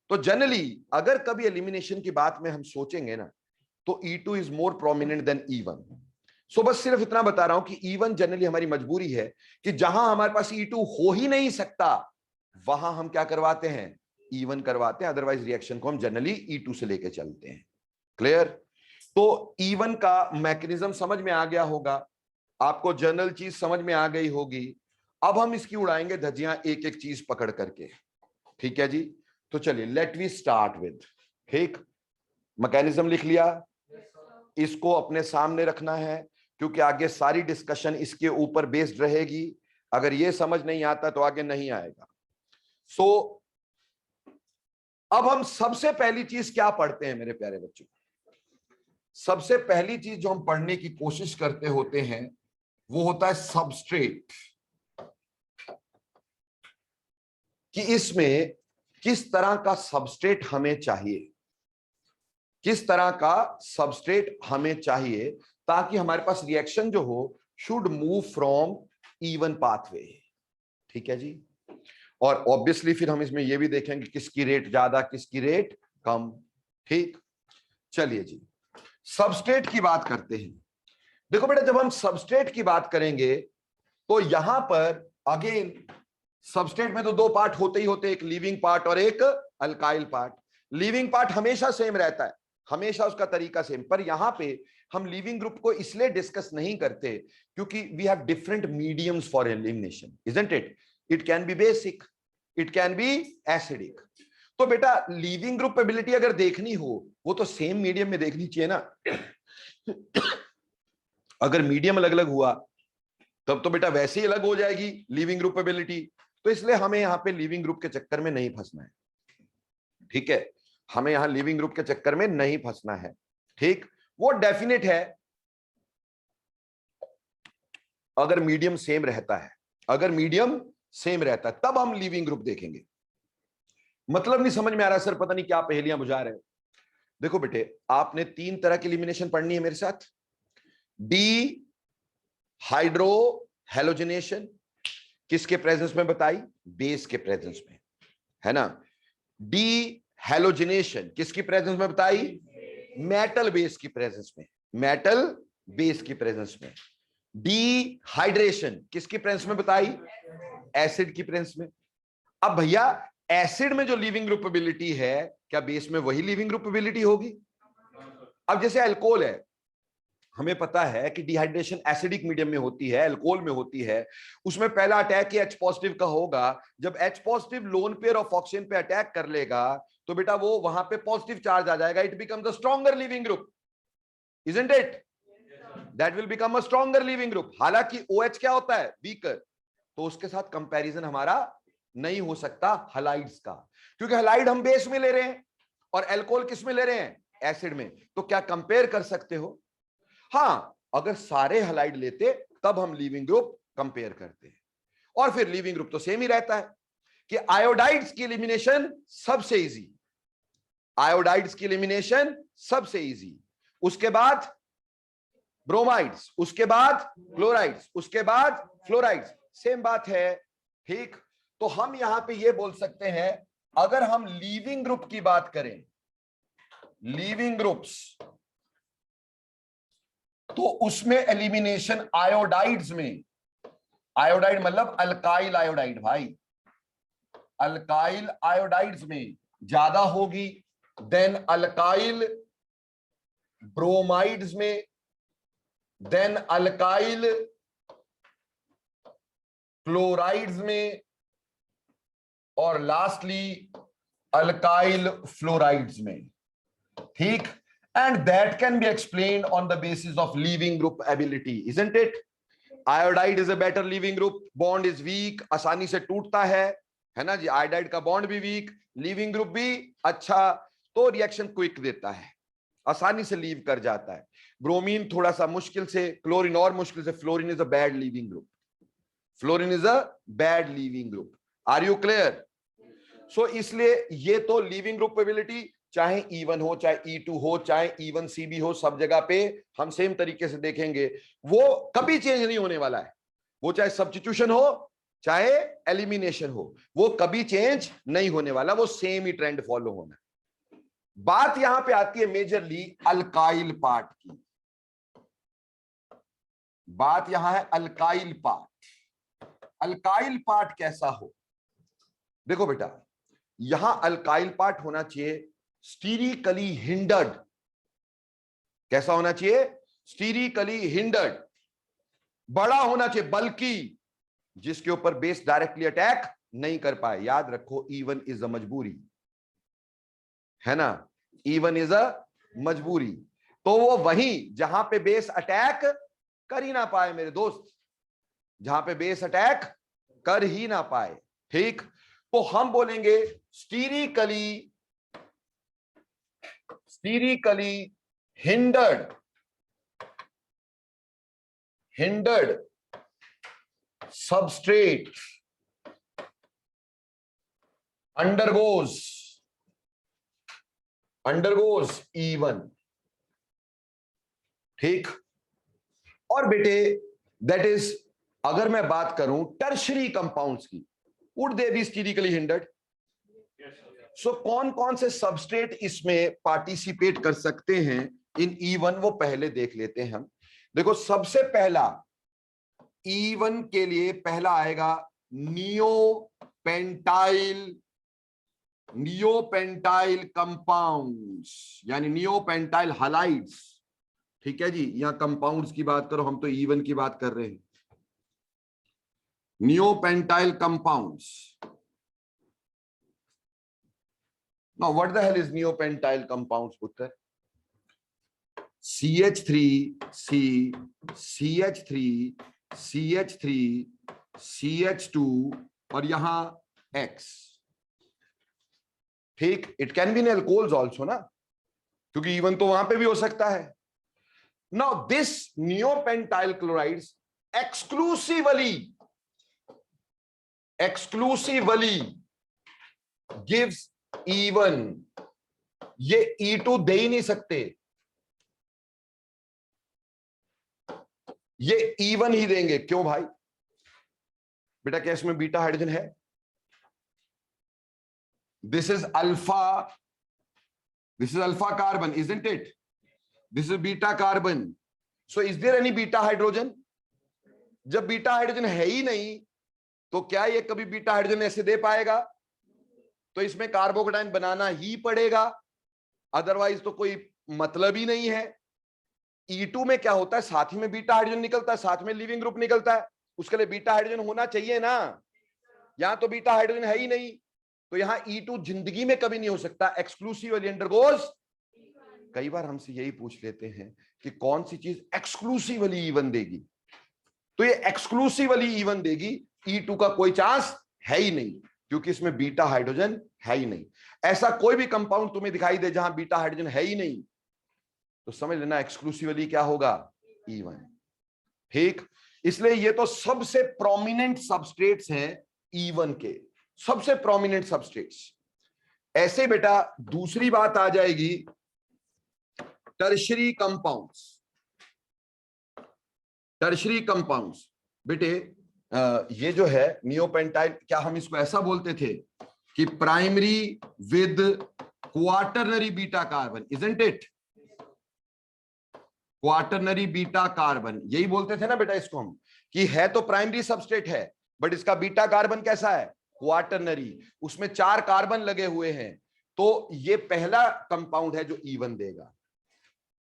तो जनरली अगर कभी एलिमिनेशन की बात में हम सोचेंगे ना तो E2 is more prominent than E1। सो बस सिर्फ इतना बता रहा हूं कि E1 जनरली हमारी मजबूरी है कि जहां हमारे पास E2 हो ही नहीं सकता वहां हम क्या करवाते हैं, E1 करवाते हैं। अदरवाइज रिएक्शन को हम जनरली E2 से लेके चलते हैं। क्लियर? तो E1 का मैकेनिज्म समझ में आ गया होगा आपको, जनरल चीज समझ में आ गई होगी। अब हम इसकी उड़ाएंगे धज्जियां एक एक चीज पकड़ करके, ठीक है जी? तो चलिए लेट वी स्टार्ट विद, ठीक, मैकेनिज्म लिख लिया, इसको अपने सामने रखना है क्योंकि आगे सारी डिस्कशन इसके ऊपर बेस्ड रहेगी। अगर ये समझ नहीं आता तो आगे नहीं आएगा। सो अब हम सबसे पहली चीज क्या पढ़ते हैं मेरे प्यारे बच्चों? सबसे पहली चीज जो हम पढ़ने की कोशिश करते होते हैं वो होता है सबस्ट्रेट, कि इसमें किस तरह का सबस्ट्रेट हमें चाहिए, किस तरह का सबस्ट्रेट हमें चाहिए ताकि हमारे पास रिएक्शन जो हो should move from even pathway, ठीक है जी? और ऑब्वियसली फिर हम इसमें यह भी देखेंगे किसकी रेट ज्यादा किसकी रेट कम, ठीक। चलिए जी, सबस्ट्रेट की बात करते हैं। देखो बेटा, जब हम सबस्ट्रेट की बात करेंगे तो यहां पर अगेन सबस्ट्रेट में तो दो पार्ट होते ही होते, एक लिविंग पार्ट और एक अल्काइल पार्ट। लिविंग पार्ट हमेशा सेम रहता है, हमेशा उसका तरीका सेम, पर यहां पे हम लिविंग ग्रुप को इसलिए डिस्कस नहीं करते क्योंकि we have different mediums for elimination, isn't it? It can be basic, it can be acidic. तो बेटा लीविंग ग्रुप एबिलिटी अगर देखनी हो वो तो सेम मीडियम में देखनी चाहिए ना। अगर मीडियम अलग अलग हुआ तब तो बेटा वैसे ही अलग हो जाएगी लीविंग ग्रुप एबिलिटी। तो इसलिए हमें यहां पे लीविंग ग्रुप के चक्कर में नहीं फंसना है, ठीक है? हमें यहां लिविंग ग्रुप के चक्कर में नहीं फंसना है, ठीक। वो डेफिनेट है अगर मीडियम सेम रहता है, अगर मीडियम सेम रहता है तब हम लिविंग ग्रुप देखेंगे। मतलब नहीं समझ में आ रहा सर, पता नहीं क्या पहेलियां बुझा रहे हो। देखो बेटे, आपने तीन तरह की एलिमिनेशन पढ़नी है मेरे साथ। डी हाइड्रो हेलोजिनेशन किसके प्रेजेंस में बताई? बेस के प्रेजेंस में, है ना। डी हैलोजिनेशन किसकी प्रेजेंस में बताई? मेटल बेस की प्रेजेंस में, मेटल बेस की प्रेजेंस में। डिहाइड्रेशन किसकी प्रेजेंस में बताई? एसिड की प्रेजेंस में। अब भैया एसिड में जो लीविंग ग्रुपेबिलिटी है, क्या बेस में वही लीविंग ग्रुपेबिलिटी होगी? अब जैसे अल्कोहल है, हमें पता है कि डिहाइड्रेशन एसिडिक मीडियम में होती है, अल्कोहल में होती है, उसमें पहला अटैक ही H पॉजिटिव का होगा। जब H positive lone pair of oxygen पे अटैक कर लेगा तो बेटा वो वहां पे पॉजिटिव चार्ज आ जाएगा, it becomes a stronger leaving group, isn't it? That will become a stronger leaving group. हालांकि OH क्या होता है? वीकर, तो उसके साथ कंपैरिजन हमारा नहीं हो सकता हलाइड्स का, क्योंकि हलाइड हम बेस में ले रहे हैं और अल्कोहल किस में ले रहे हैं? एसिड में। तो क्या कंपेयर कर सकते हो? हाँ, अगर सारे हलाइड लेते तब हम लीविंग ग्रुप कंपेयर करते हैं, और फिर लीविंग ग्रुप तो सेम ही रहता है कि आयोडाइड्स की एलिमिनेशन सबसे इजी, आयोडाइड्स की एलिमिनेशन सबसे इजी, उसके बाद ब्रोमाइड्स, उसके बाद क्लोराइड्स, उसके बाद फ्लोराइड्स, सेम बात है। ठीक, तो हम यहां पे ये बोल सकते हैं, अगर हम लीविंग ग्रुप की बात करें, लीविंग ग्रुप्स, तो उसमें एलिमिनेशन आयोडाइड्स में, आयोडाइड मतलब अल्काइल आयोडाइड भाई, अल्काइल आयोडाइड्स में ज्यादा होगी देन अल्काइल ब्रोमाइड्स में, देन अल्काइल क्लोराइड्स में, और लास्टली अल्काइल फ्लोराइड्स में। ठीक, and that can be explained on the basis of leaving group ability, isn't it? Iodide is a better leaving group, bond is weak, आसानी से टूटता है ना जी, आयोडाइड का बॉन्ड भी वीक, लिविंग ग्रुप भी अच्छा, तो रिएक्शन क्विक देता है, आसानी से लीव कर जाता है। ब्रोमीन थोड़ा सा मुश्किल से, क्लोरीन और मुश्किल से, fluorine is a bad leaving group, fluorine is a bad leaving group. Are you clear? So इसलिए ये तो लिविंग ग्रुप एबिलिटी चाहे E1 हो, चाहे E2 हो, चाहे E1CB हो, सब जगह पे हम सेम तरीके से देखेंगे, वो कभी चेंज नहीं होने वाला है। वो चाहे सब्स्टिट्यूशन हो चाहे एलिमिनेशन हो, वो कभी चेंज नहीं होने वाला, वो सेम ही ट्रेंड फॉलो होना। बात यहां पे आती है मेजरली अल्काइल पार्ट की, बात यहां है अल्काइल पार्ट। अल्काइल पार्ट कैसा हो? देखो बेटा, यहां अल्काइल पार्ट होना चाहिए स्टीरिकली हिंडर्ड। कैसा होना चाहिए? स्टीरिकली हिंडर्ड, बड़ा होना चाहिए, बल्कि जिसके ऊपर बेस डायरेक्टली अटैक नहीं कर पाए। याद रखो, E1 इज अ मजबूरी, है ना, E1 इज अ मजबूरी। तो वो वहीं जहां पे बेस अटैक कर ही ना पाए मेरे दोस्त, जहां पे बेस अटैक कर ही ना पाए। ठीक, तो हम बोलेंगे sterically hindered, hindered substrate undergoes E1। ठीक, और बेटे दैट इज, अगर मैं बात करूं टर्शरी कंपाउंड्स की, वुड दे बी स्टीरिकली हिंडर्ड? सो कौन कौन से सबस्ट्रेट इसमें पार्टिसिपेट कर सकते हैं इन E1, वो पहले देख लेते हैं हम। देखो, सबसे पहला E1 के लिए पहला आएगा नियोपेंटाइल कंपाउंड्स, यानी नियोपेंटाइल हलाइड्स। ठीक है जी, यहां कंपाउंड्स की बात करो, हम तो E1 की बात कर रहे हैं। Neopentyl compounds, now what the hell is neopentyl compounds पुत्र? CH3C, CH3, CH3, CH2 और यहां X। ठीक, it can be in alcohols also ना, क्योंकि E1 तो वहां पे भी हो सकता है। Now this neopentyl chlorides exclusively gives E1, ये E2 दे ही नहीं सकते, ये E1 ही देंगे। क्यों भाई? बेटा क्या इसमें बीटा हाइड्रोजन है? This is alpha This is alpha carbon, isn't it? This is beta carbon. So is there any beta hydrogen? जब बीटा हाइड्रोजन है ही नहीं तो क्या ये कभी बीटा हाइड्रोजन ऐसे दे पाएगा? तो इसमें कार्बोकेटाइन बनाना ही पड़ेगा, अदरवाइज तो कोई मतलब ही नहीं है। E2 में क्या होता है, साथ ही में बीटा हाइड्रोजन निकलता है, साथ में लिविंग ग्रुप निकलता है, उसके लिए बीटा हाइड्रोजन होना चाहिए ना। यहां तो बीटा हाइड्रोजन है ही नहीं, तो यहां E2 जिंदगी में कभी नहीं हो सकता। एक्सक्लूसिवली अंडरगोज, कई बार हमसे यही पूछ लेते हैं कि कौन सी चीज एक्सक्लूसिवली E1 देगी, तो ये एक्सक्लूसिवली E1 देगी। E2 का कोई चांस है ही नहीं, क्योंकि इसमें बीटा हाइड्रोजन है ही नहीं। ऐसा कोई भी कंपाउंड तुम्हें दिखाई दे जहां बीटा हाइड्रोजन है ही नहीं, तो समझ लेना एक्सक्लूसिवली क्या होगा, E1। ठीक, इसलिए ये तो सबसे प्रोमिनेंट सबस्ट्रेट्स हैं E1 के, सबसे प्रोमिनेंट सबस्ट्रेट्स। ऐसे बेटा दूसरी बात आ जाएगी टर्शरी कंपाउंड्स। टर्शरी कंपाउंड्स बेटे, ये जो है नियोपेंटाइल, क्या हम इसको ऐसा बोलते थे कि primary with quaternary beta carbon, isn't it? Quaternary beta carbon, यही बोलते थे ना बेटा इसको हम, कि है तो प्राइमरी सबस्ट्रेट है बट इसका बीटा कार्बन कैसा है, क्वाटरनरी, उसमें 4 कार्बन लगे हुए हैं, तो ये पहला कंपाउंड है जो E1 देगा।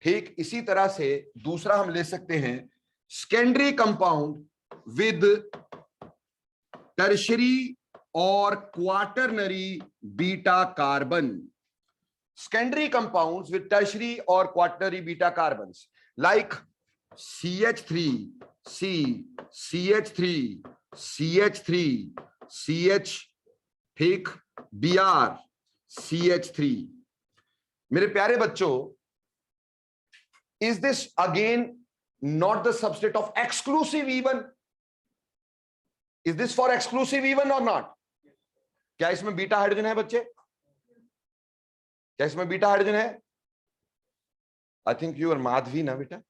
ठीक, इसी तरह से दूसरा हम ले सकते हैं सेकेंडरी कंपाउंड विद टर्शरी और quaternary beta carbon. Secondary compounds with tertiary और quaternary beta carbon like CH3, C, CH3, CH3, CH, ठीक, Br, CH3। मेरे प्यारे बच्चों, is this again not the substrate of exclusive E1? Is this for exclusive E1 or not? क्या इसमें beta hydrogen है बच्चे? क्या इसमें बीटा हाइड्रोजन है? I think you are Madhavi ना बेटा,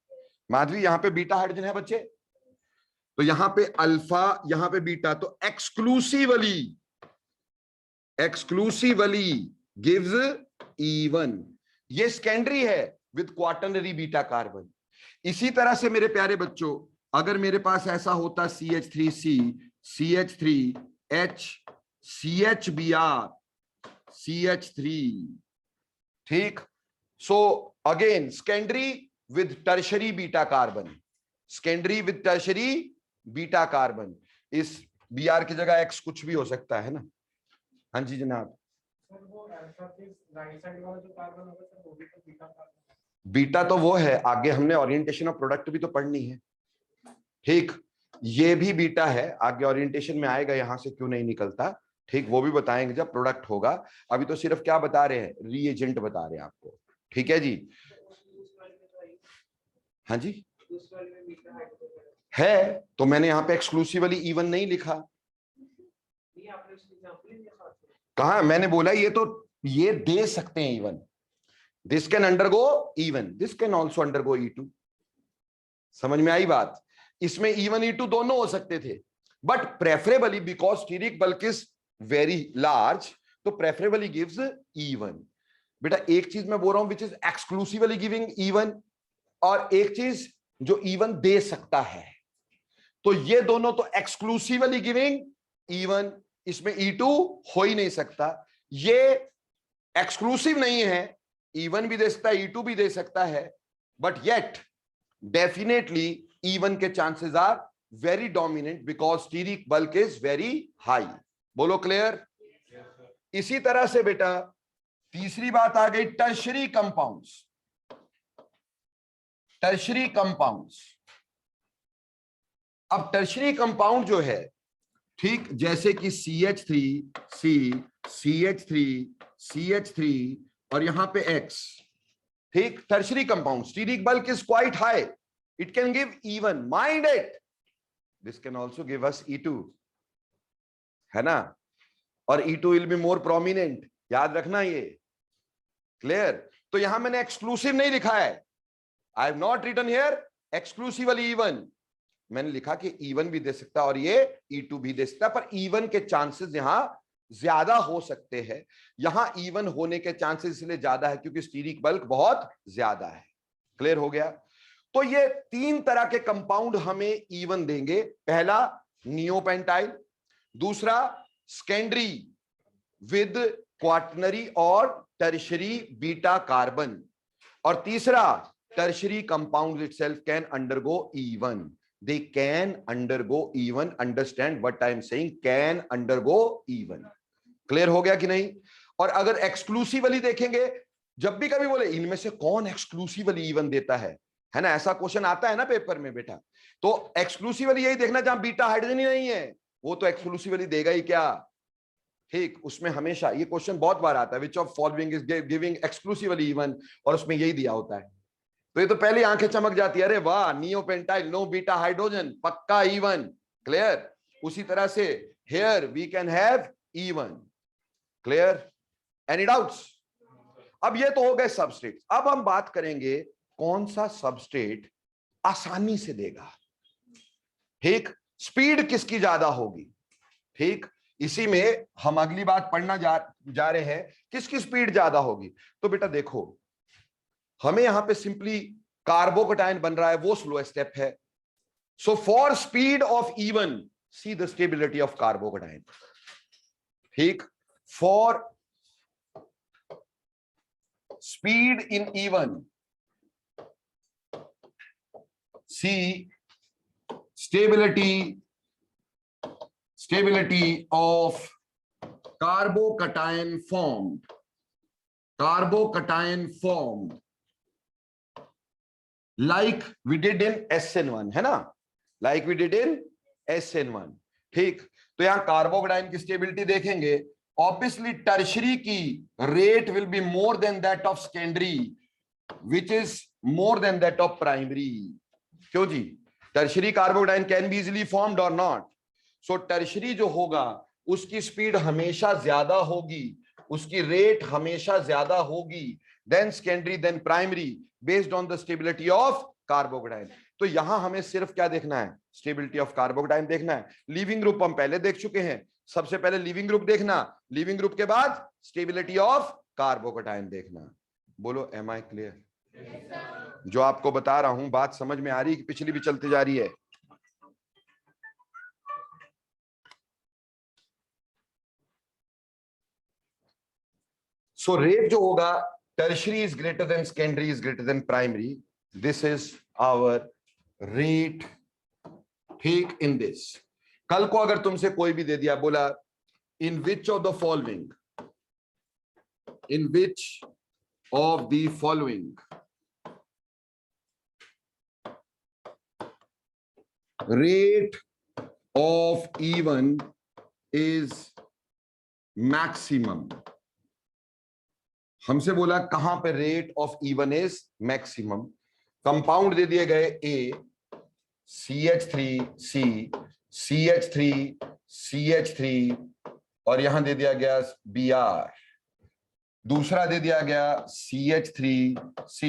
माधवी, यहां पे बीटा हाइड्रोजन है बच्चे, तो यहां पे अल्फा, यहां पे बीटा, तो एक्सक्लूसिवली गिव्स E1। ये सेकेंडरी है विद क्वाटरनरी बीटा कार्बन। इसी तरह से मेरे प्यारे बच्चों, अगर मेरे पास ऐसा होता CH3C, CH3H, CHBr, CH3, ठीक, so again secondary with tertiary beta carbon, secondary with tertiary beta carbon. इस Br की जगह X कुछ भी हो सकता है ना। हाँ जी जनाब। बीटा तो वो है, आगे हमने ओरिएंटेशन ऑफ प्रोडक्ट भी तो पढ़नी है। ठीक, ये भी बीटा है, आगे ओरिएंटेशन में आएगा, यहां से क्यों नहीं निकलता, ठीक, वो भी बताएंगे जब प्रोडक्ट होगा। अभी तो सिर्फ क्या बता रहे हैं, रीएजेंट बता रहे हैं आपको। ठीक है जी, हाँ जी है, तो मैंने यहाँ पे एक्सक्लूसिवली E1 नहीं लिखा। कहा मैंने बोला, ये तो ये दे सकते हैं E1, this can undergo E1, this can also undergo E2। समझ में आई बात? इसमें E1 E2 दोनों हो सकते थे, but preferably because steric bulk is very large, तो प्रेफरेबली गिव्स E1। बेटा एक चीज मैं बोल रहा हूं which is exclusively giving E1, और एक चीज जो E1 दे सकता है, तो ये दोनों तो एक्सक्लूसिवली गिविंग E1, इसमें E2 हो ही नहीं सकता। ये एक्सक्लूसिव नहीं है, E1 भी दे सकता है, E2 भी दे सकता है, बट येट डेफिनेटली E1 के chances are very dominant because steric bulk is very high. बोलो क्लियर? इसी तरह से बेटा तीसरी बात आ गई टर्शरी कंपाउंड्स। टर्शरी कंपाउंड्स, अब टर्शरी कंपाउंड जो है, ठीक, जैसे कि CH3C, CH3, CH3 और यहां पे X, ठीक, tertiary compound, steric bulk is quite high, it can give E1, mind it, this can also give us E2, है ना, और E2 will be more prominent, याद रखना ये, क्लियर? तो यहां मैंने एक्सक्लूसिव नहीं लिखा है, I have not written here exclusively E1, मैंने लिखा कि E1 भी दे सकता है और ये E2 भी दे सकता है, पर E1 के चांसेस यहां ज्यादा हो सकते हैं, यहां इवन होने के चांसेस इसलिए ज्यादा है क्योंकि स्टीरिक बल्क बहुत ज्यादा है। क्लियर हो गया? तो ये 3 तरह के कंपाउंड हमें इवन देंगे। पहला नियोपेंटाइल, दूसरा सेकेंडरी विद क्वाटनरी और टर्शरी बीटा कार्बन, और तीसरा tertiary compound itself can undergo even. They can undergo even. Understand what I am saying? Can undergo even. Clear हो गया कि नहीं? और अगर एक्सक्लूसिवली देखेंगे, जब भी कभी बोले इनमें से कौन एक्सक्लूसिवली इवन देता है ना, ऐसा क्वेश्चन आता है ना पेपर में बेटा, तो एक्सक्लूसिवली यही देखना जहां बीटा हाइड्रोजन ही नहीं है, वो तो एक्सक्लूसिवली देगा ही क्या? ठीक, उसमें हमेशा ये क्वेश्चन बहुत बार आता है, which of following is giving exclusively even, और उसमें यही दिया होता है। तो ये तो पहले आंखें चमक जाती है, अरे वाह, नियोपेंटाइल, नो बीटा हाइड्रोजन, पक्का इवन। क्लियर? उसी तरह से here we can have E one. Clear? Any doubts? अब ये तो हो गए सबस्ट्रेट। अब हम बात करेंगे कौन सा सबस्ट्रेट आसानी से देगा। ठीक, स्पीड किसकी ज्यादा होगी। ठीक, इसी में हम अगली बात पढ़ना जा रहे हैं, किसकी स्पीड ज्यादा होगी। तो बेटा देखो, हमें यहां पे सिंपली कार्बोकटायन बन रहा है, वो स्लो स्टेप है। So for speed of E1, see the stability of carbocation. ठीक, for speed in E1, see stability of carbocation formed like we did in SN1, है ना, like we did in SN1। ठीक, तो यहां carbocation की stability देखेंगे, obviously tertiary की rate will be more than that of secondary, which is more than that of primary. क्यों जी? Tertiary carbocation can be easily formed और नॉट। सो टर्शरी जो होगा उसकी स्पीड हमेशा ज्यादा होगी, उसकी रेट हमेशा ज्यादा होगी than secondary than primary, based on the stability of carbocation. तो यहां हमें सिर्फ क्या देखना है? स्टेबिलिटी ऑफ कार्बोकटायन देखना है। लिविंग ग्रुप हम पहले देख चुके हैं, सबसे पहले लिविंग ग्रुप देखना, लिविंग ग्रुप के बाद स्टेबिलिटी ऑफ कार्बोकटायन देखना। बोलो, एम आई क्लियर? जो आपको बता रहा हूं बात समझ में आ रही है कि पिछली भी चलती जा रही है? सो रेट जो होगा, tertiary is greater than secondary is greater than primary, this is our rate। ठीक, in this, कल को अगर तुमसे कोई भी दे दिया, बोला in which of the following rate of even is maximum, हमसे बोला कहां पे rate of E1 is maximum. Compound दे दिए गए ए, CH3C, CH3, CH3, और यहां दे दिया गया Br। दूसरा दे दिया गया CH3C,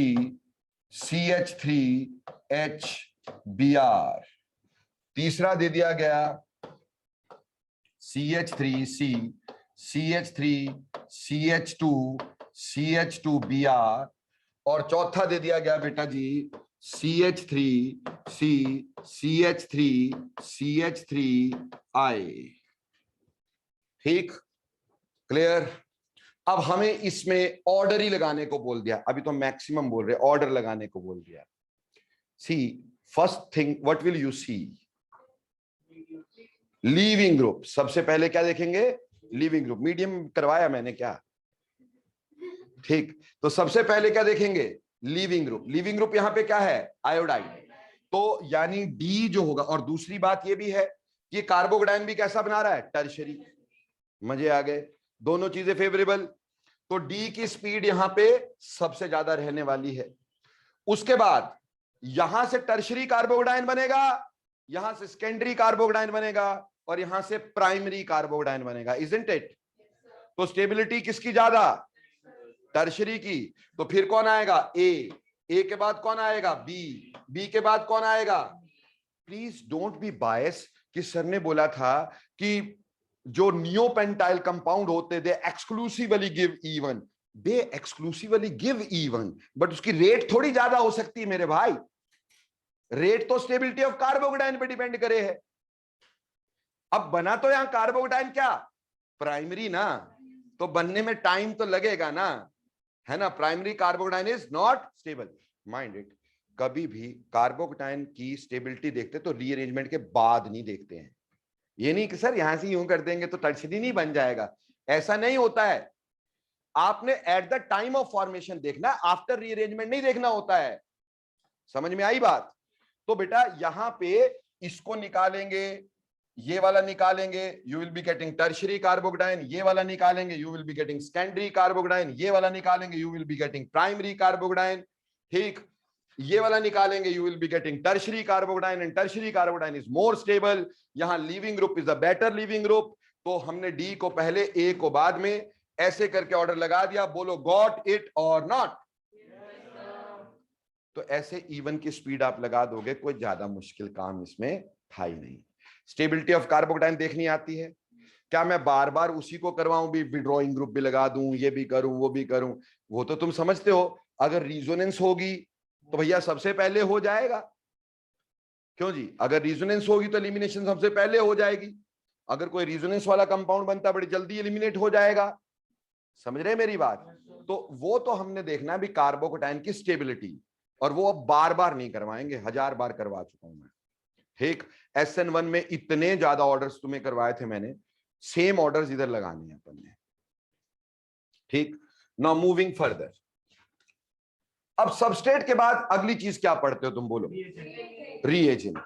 CH3H, Br। तीसरा दे दिया गया CH3C, CH3, CH2, CH2Br, और चौथा दे दिया गया बेटा जी CH3C, CH3, CH3I। ठीक, क्लियर? अब हमें इसमें ऑर्डर ही लगाने को बोल दिया, अभी तो मैक्सिमम बोल रहे, ऑर्डर लगाने को बोल दिया। See first thing, what will you see? Leaving group. सबसे पहले क्या देखेंगे? Leaving group. मीडियम करवाया मैंने क्या? ठीक, तो सबसे पहले क्या देखेंगे? Leaving group. लीविंग ग्रुप यहां पे क्या है? आयोडाइन। तो यानी डी जो होगा, और दूसरी बात ये भी है कि कार्बोकटायन भी कैसा बना रहा है? टर्शरी। मजे आ गए, दोनों चीजें फेवरेबल। तो डी की स्पीड यहां पे सबसे ज्यादा रहने वाली है। उसके बाद यहां से टर्शरी कार्बोकटायन बनेगा, यहां से सेकेंडरी कार्बोकटायन बनेगा, और यहां से प्राइमरी कार्बोकटायन बनेगा, इजंट इट? तो स्टेबिलिटी किसकी ज्यादा? टर्शरी की। तो फिर कौन आएगा? ए के बाद कौन आएगा? बी के बाद कौन आएगा? प्लीज डोंट बी बायस कि सर ने बोला था कि जो नियोपेंटाइल कंपाउंड होते they exclusively give E1, they exclusively give E1, but उसकी रेट थोड़ी ज्यादा हो सकती है मेरे भाई। रेट तो स्टेबिलिटी ऑफ कार्बोकेटाइन पे डिपेंड करे है। अब बना तो यहां कार्बोकेटाइन क्या, प्राइमरी ना, तो बनने में टाइम तो लगेगा ना, है ना। Primary carbocation is not stable. Mind it, कभी भी कार्बोकेटाइन की स्टेबिलिटी देखते तो रीअरेंजमेंट के बाद नहीं देखते हैं। ये नहीं कि सर यहां से यूं कर देंगे तो टर्शरी नहीं बन जाएगा, ऐसा नहीं होता है। आपने at the time of formation देखना, आफ्टर रीअरेंजमेंट नहीं देखना होता है। समझ में आई बात। तो बेटा यहां पे इसको निकालेंगे, ये वाला निकालेंगे, you will be getting tertiary carbocation, ये वाला निकालेंगे, you will be getting secondary carbocation, ये वाला निकालेंगे, you will be getting primary carbocation. ठीक, ये वाला निकालेंगे, you will be getting tertiary carbocation, and tertiary carbocation is more stable. यहां leaving group is a better leaving group. तो हमने डी को पहले, ए को बाद में, ऐसे करके ऑर्डर लगा दिया। बोलो गॉट इट और नॉट। तो ऐसे E1 की स्पीड आप लगा दोगे, कोई ज्यादा मुश्किल काम इसमें था ही नहीं। स्टेबिलिटी ऑफ कार्बोकेटाइन देखनी आती है क्या? मैं बार बार उसी को करवाऊं, भी विड्रॉइंग ग्रुप भी लगा दूं, ये भी करूं, वो भी करूं, वो तो तुम समझते हो। अगर रिजोनेंस होगी तो भैया सबसे पहले हो जाएगा। क्यों जी? अगर रिजोनेंस होगी तो एलिमिनेशन सबसे पहले हो जाएगी। अगर कोई रिजोनेंस वाला कंपाउंड बनता बड़ी जल्दी एलिमिनेट हो जाएगा। समझ रहे मेरी बात? तो वो तो हमने देखना भी कार्बोकेटाइन की स्टेबिलिटी, और वो अब बार बार नहीं करवाएंगे, 1000 बार करवा चुका हूं मैं। ठीक, SN1 में इतने ज्यादा ऑर्डर्स तुम्हें करवाए थे मैंने, सेम ऑर्डर्स इधर लगाने हैं अपन ने। ठीक, नाउ मूविंग फर्दर। अब सबस्ट्रेट के बाद अगली चीज क्या पढ़ते हो तुम, बोलो? रीएजेंट।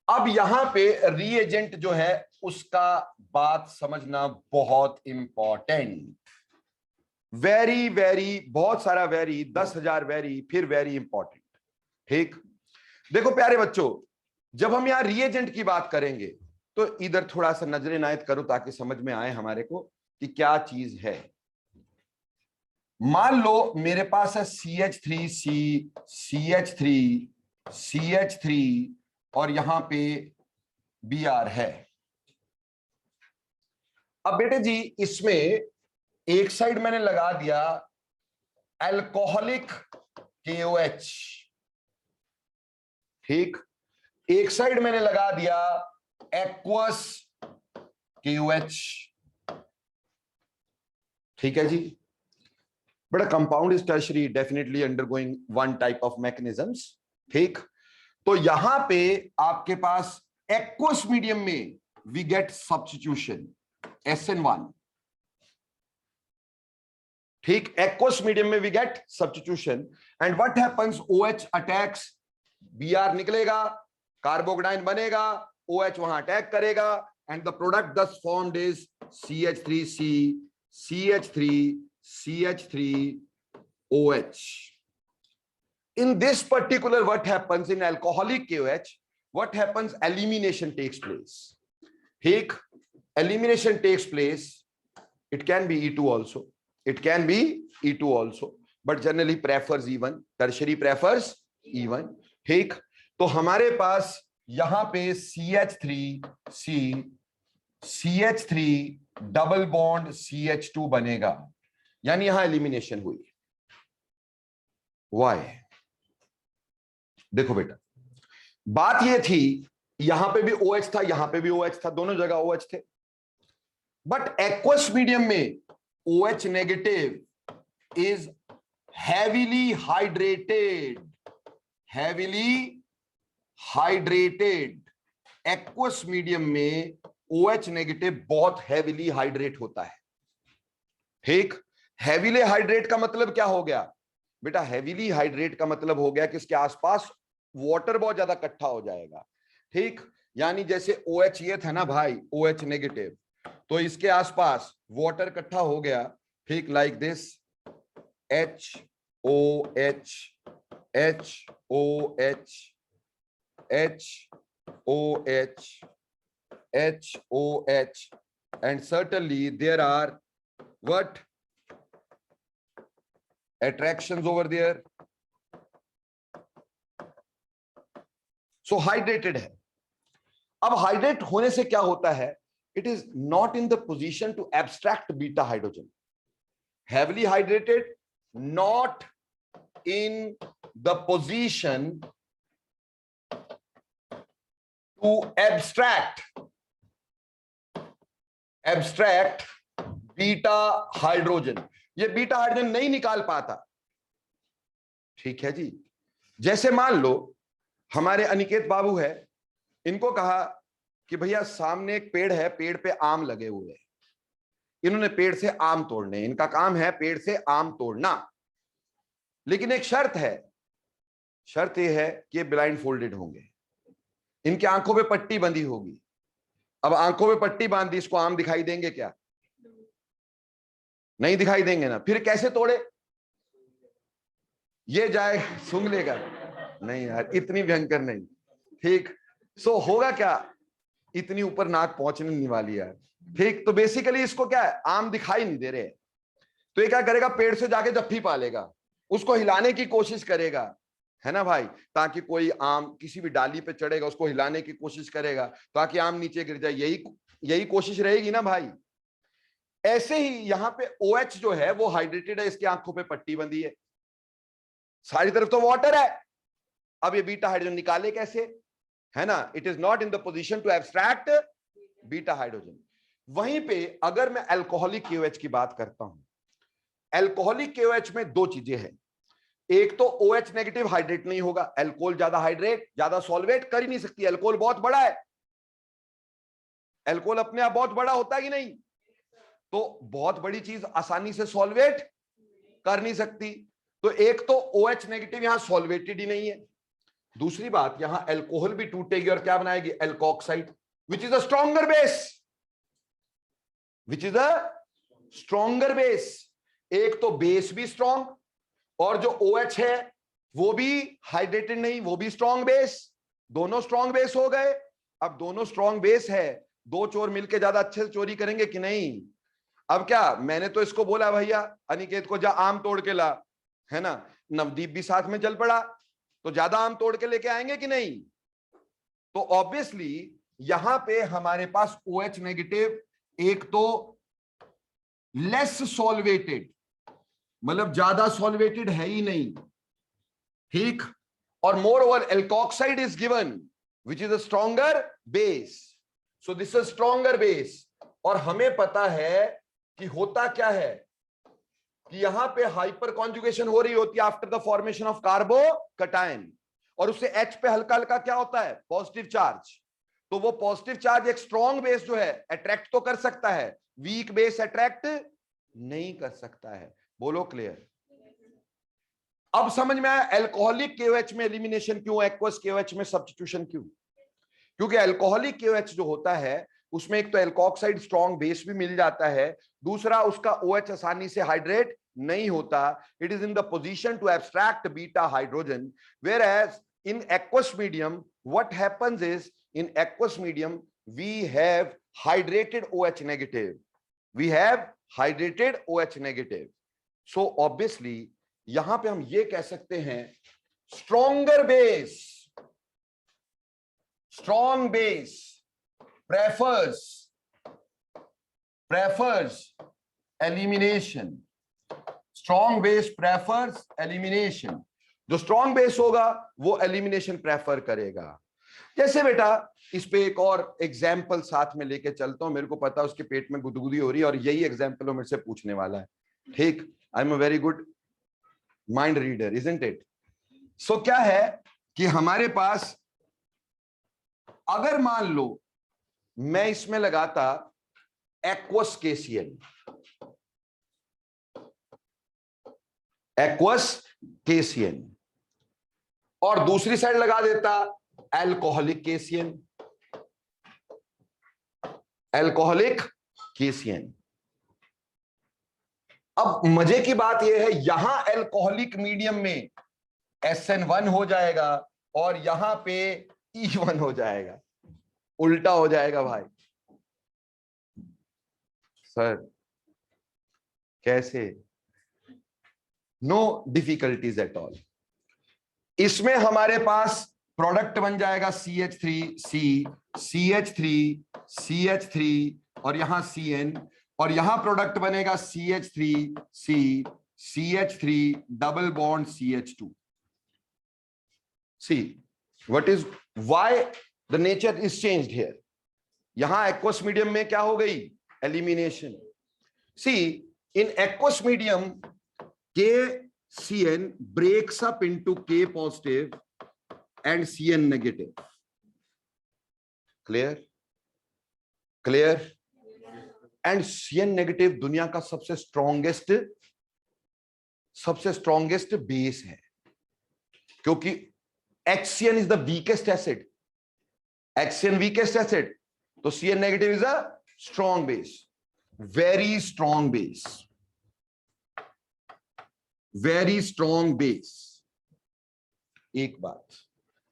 अब यहां पे रीएजेंट जो है उसका बात समझना बहुत इंपॉर्टेंट। वेरी वेरी, बहुत सारा वेरी, 10,000 वेरी, फिर वेरी इंपॉर्टेंट। ठीक, देखो प्यारे बच्चों, जब हम यहां रीएजेंट की बात करेंगे तो इधर थोड़ा सा नजर इनायत करो ताकि समझ में आए हमारे को कि क्या चीज है। मान लो मेरे पास है CH3C, CH3, CH3 और यहां पे Br है। अब बेटे जी इसमें एक साइड मैंने लगा दिया अल्कोहलिक KOH, ठीक, एक साइड मैंने लगा दिया एक्वस KOH। ठीक है जी। But compound is tertiary, definitely undergoing one type of mechanisms. ठीक, तो यहां पे आपके पास एक्वस मीडियम में वी गेट सब्स्टिट्यूशन SN1। ठीक, एक्वस मीडियम में we get substitution, and what happens, OH attacks, Br निकलेगा, कार्बोकेटाइन बनेगा, OH वहां अटैक करेगा, and the product thus formed is CH3C, CH3, CH3OH. In this particular, what happens in alcoholic KOH, what happens, elimination takes place. ठीक, elimination takes place. It can be E2 also, it can be E2 also, but generally prefers E1, tertiary prefers E1। ठीक, तो हमारे पास यहां पे CH3C, CH3 double bond CH2 बनेगा, यानी यहां एलिमिनेशन हुई। वाई? देखो बेटा, बात ये थी यहां पे भी OH था, यहां पे भी OH था, दोनों जगह OH थे, बट एक्वस मीडियम में OH negative is heavily hydrated, heavily hydrated. Aqueous medium में OH नेगेटिव बहुत हैवीली हाइड्रेट होता है। ठीक, हैवीली हाइड्रेट का मतलब क्या हो गया बेटा? हैवीली हाइड्रेट का मतलब हो गया कि इसके आसपास वाटर बहुत ज्यादा इकट्ठा हो जाएगा। ठीक, यानी जैसे OH ये था ना भाई, OH नेगेटिव, तो इसके आसपास वाटर इकट्ठा हो गया। ठीक, like this HOH, HOH, HOH, HOH, and certainly there are what attractions over there. So hydrated है। अब हाइड्रेट होने से क्या होता है it is not in the position to abstract beta hydrogen. Heavily hydrated, not in the position to abstract beta hydrogen. ये beta hydrogen नहीं निकाल पाता. ठीक है जी. जैसे मान लो हमारे अनिकेत बाबू है, इनको कहा कि भैया सामने एक पेड़ है, पेड़ पे आम लगे हुए हैं, इन्होंने पेड़ से आम तोड़ने, इनका काम है पेड़ से आम तोड़ना. लेकिन एक शर्त है, शर्त यह है कि ये ब्लाइंड फोल्डेड होंगे, इनकी आंखों पे पट्टी बंधी होगी. अब आंखों पे पट्टी बांध दी, इसको आम दिखाई देंगे क्या? नहीं दिखाई देंगे ना. फिर कैसे तोड़े? ये जाए सूंघ लेगा? नहीं यार, इतनी भयंकर नहीं. ठीक. सो होगा क्या, इतनी ऊपर नाक पहुंचने नहीं वाली यार. ठीक. तो बेसिकली इसको क्या है, आम दिखाई नहीं दे रहे. तो ये क्या करेगा, पेड़ से जाके जफ्फी पालेगा, उसको हिलाने की कोशिश करेगा, है ना भाई, ताकि कोई आम किसी भी डाली पे चढ़ेगा, उसको हिलाने की कोशिश करेगा ताकि आम नीचे गिर जाए. यही कोशिश रहेगी ना भाई. ऐसे ही यहां पे OH जो है वो हाइड्रेटेड है, इसकी आंखों पे पट्टी बंधी है, सारी तरफ तो वाटर है. अब ये बीटा हाइड्रोजन निकाले कैसे, है ना. It is not in the position to abstract beta hydrogen. वहीं पे अगर मैं अल्कोहलिक KOH की बात करता हूं, अल्कोहलिक KOH में दो चीजें हैं. एक तो OH नेगेटिव हाइड्रेट नहीं होगा, अल्कोहल ज्यादा हाइड्रेट ज्यादा सॉल्वेट कर ही नहीं सकती. अल्कोहल बहुत बड़ा है, अल्कोहल अपने आप बहुत बड़ा होता है कि नहीं, तो बहुत बड़ी चीज आसानी से सॉल्वेट कर नहीं सकती. तो एक तो OH नेगेटिव यहां सॉल्वेटेड ही नहीं है. दूसरी बात, यहां अल्कोहल भी टूटेगी और क्या बनाएगी, alkoxide, which is a stronger base. एक तो बेस भी स्ट्रॉन्ग और जो OH है वो भी हाइड्रेटेड नहीं, वो भी स्ट्रॉन्ग बेस. दोनों स्ट्रॉन्ग बेस हो गए. अब दोनों स्ट्रॉन्ग बेस है, दो चोर मिलके ज्यादा अच्छे से चोरी करेंगे कि नहीं. अब क्या, मैंने तो इसको बोला भैया अनिकेत को जा आम तोड़ के ला, है ना. नवदीप भी साथ में चल पड़ा, तो ज्यादा आम तोड़ के लेके आएंगे कि नहीं. तो ऑब्वियसली यहां पे हमारे पास OH नेगेटिव एक तो लेस सॉल्वेटेड, मतलब ज्यादा सॉल्वेटेड है ही नहीं. ठीक. और more over alkoxide is given which is a stronger base. So this is stronger base. और हमें पता है कि होता क्या है कि यहां पे हाइपर कॉन्जुगेशन हो रही होती है after the formation of carbocation, और उससे H पे हल्का हल्का क्या होता है, पॉजिटिव चार्ज. तो वो पॉजिटिव चार्ज एक स्ट्रॉन्ग बेस जो है अट्रैक्ट तो कर सकता है, वीक बेस अट्रैक्ट नहीं कर सकता है. बोलो क्लियर. अब समझ में आया अल्कोहलिक KOH में एलिमिनेशन क्यों, एक्वस KOH में सब्स्टिट्यूशन क्यों. क्योंकि अल्कोहलिक KOH जो होता है उसमें एक तो एल्कोक्साइड स्ट्रॉन्ग बेस भी मिल जाता है, दूसरा उसका OH आसानी से हाइड्रेट नहीं होता. It is in the position to abstract beta hydrogen. Whereas in aqueous medium what happens is, in aqueous medium we have hydrated OH negative, we have hydrated OH negative. So obviously यहां पे हम ये कह सकते हैं stronger base, strong base prefers elimination. Strong base prefers elimination. जो strong base होगा वो एलिमिनेशन प्रेफर करेगा. जैसे बेटा इस पे एक और एग्जाम्पल साथ में लेके चलता हूं, मेरे को पता है उसके पेट में गुदगुदी हो रही है और यही एग्जाम्पल वो मेरे से पूछने वाला है. ठीक. I am a very good mind reader, isn't it. So क्या है कि हमारे पास अगर मान लो मैं इसमें लगाता एक्वस KCl, और दूसरी साइड लगा देता अल्कोहलिक KCN. अब मजे की बात यह है यहां अल्कोहलिक मीडियम में SN1 हो जाएगा और यहां पे E1 हो जाएगा, उल्टा हो जाएगा भाई. सर कैसे, नो डिफिकल्टीज एट ऑल. इसमें हमारे पास प्रोडक्ट बन जाएगा CH3C, CH3, CH3, और यहां CN, और यहां प्रोडक्ट बनेगा CH3C, CH3 double bond CH2. See what is, why the nature is changed here. यहां aqueous medium में क्या हो गई? Elimination. See, in aqueous medium, KCN breaks up into K positive and CN negative. Clear? Clear? And CN negative दुनिया का सबसे strongest base है, क्योंकि HCN is the weakest acid. HCN weakest acid, तो CN negative is a strong base, very strong base, very strong base. एक बात,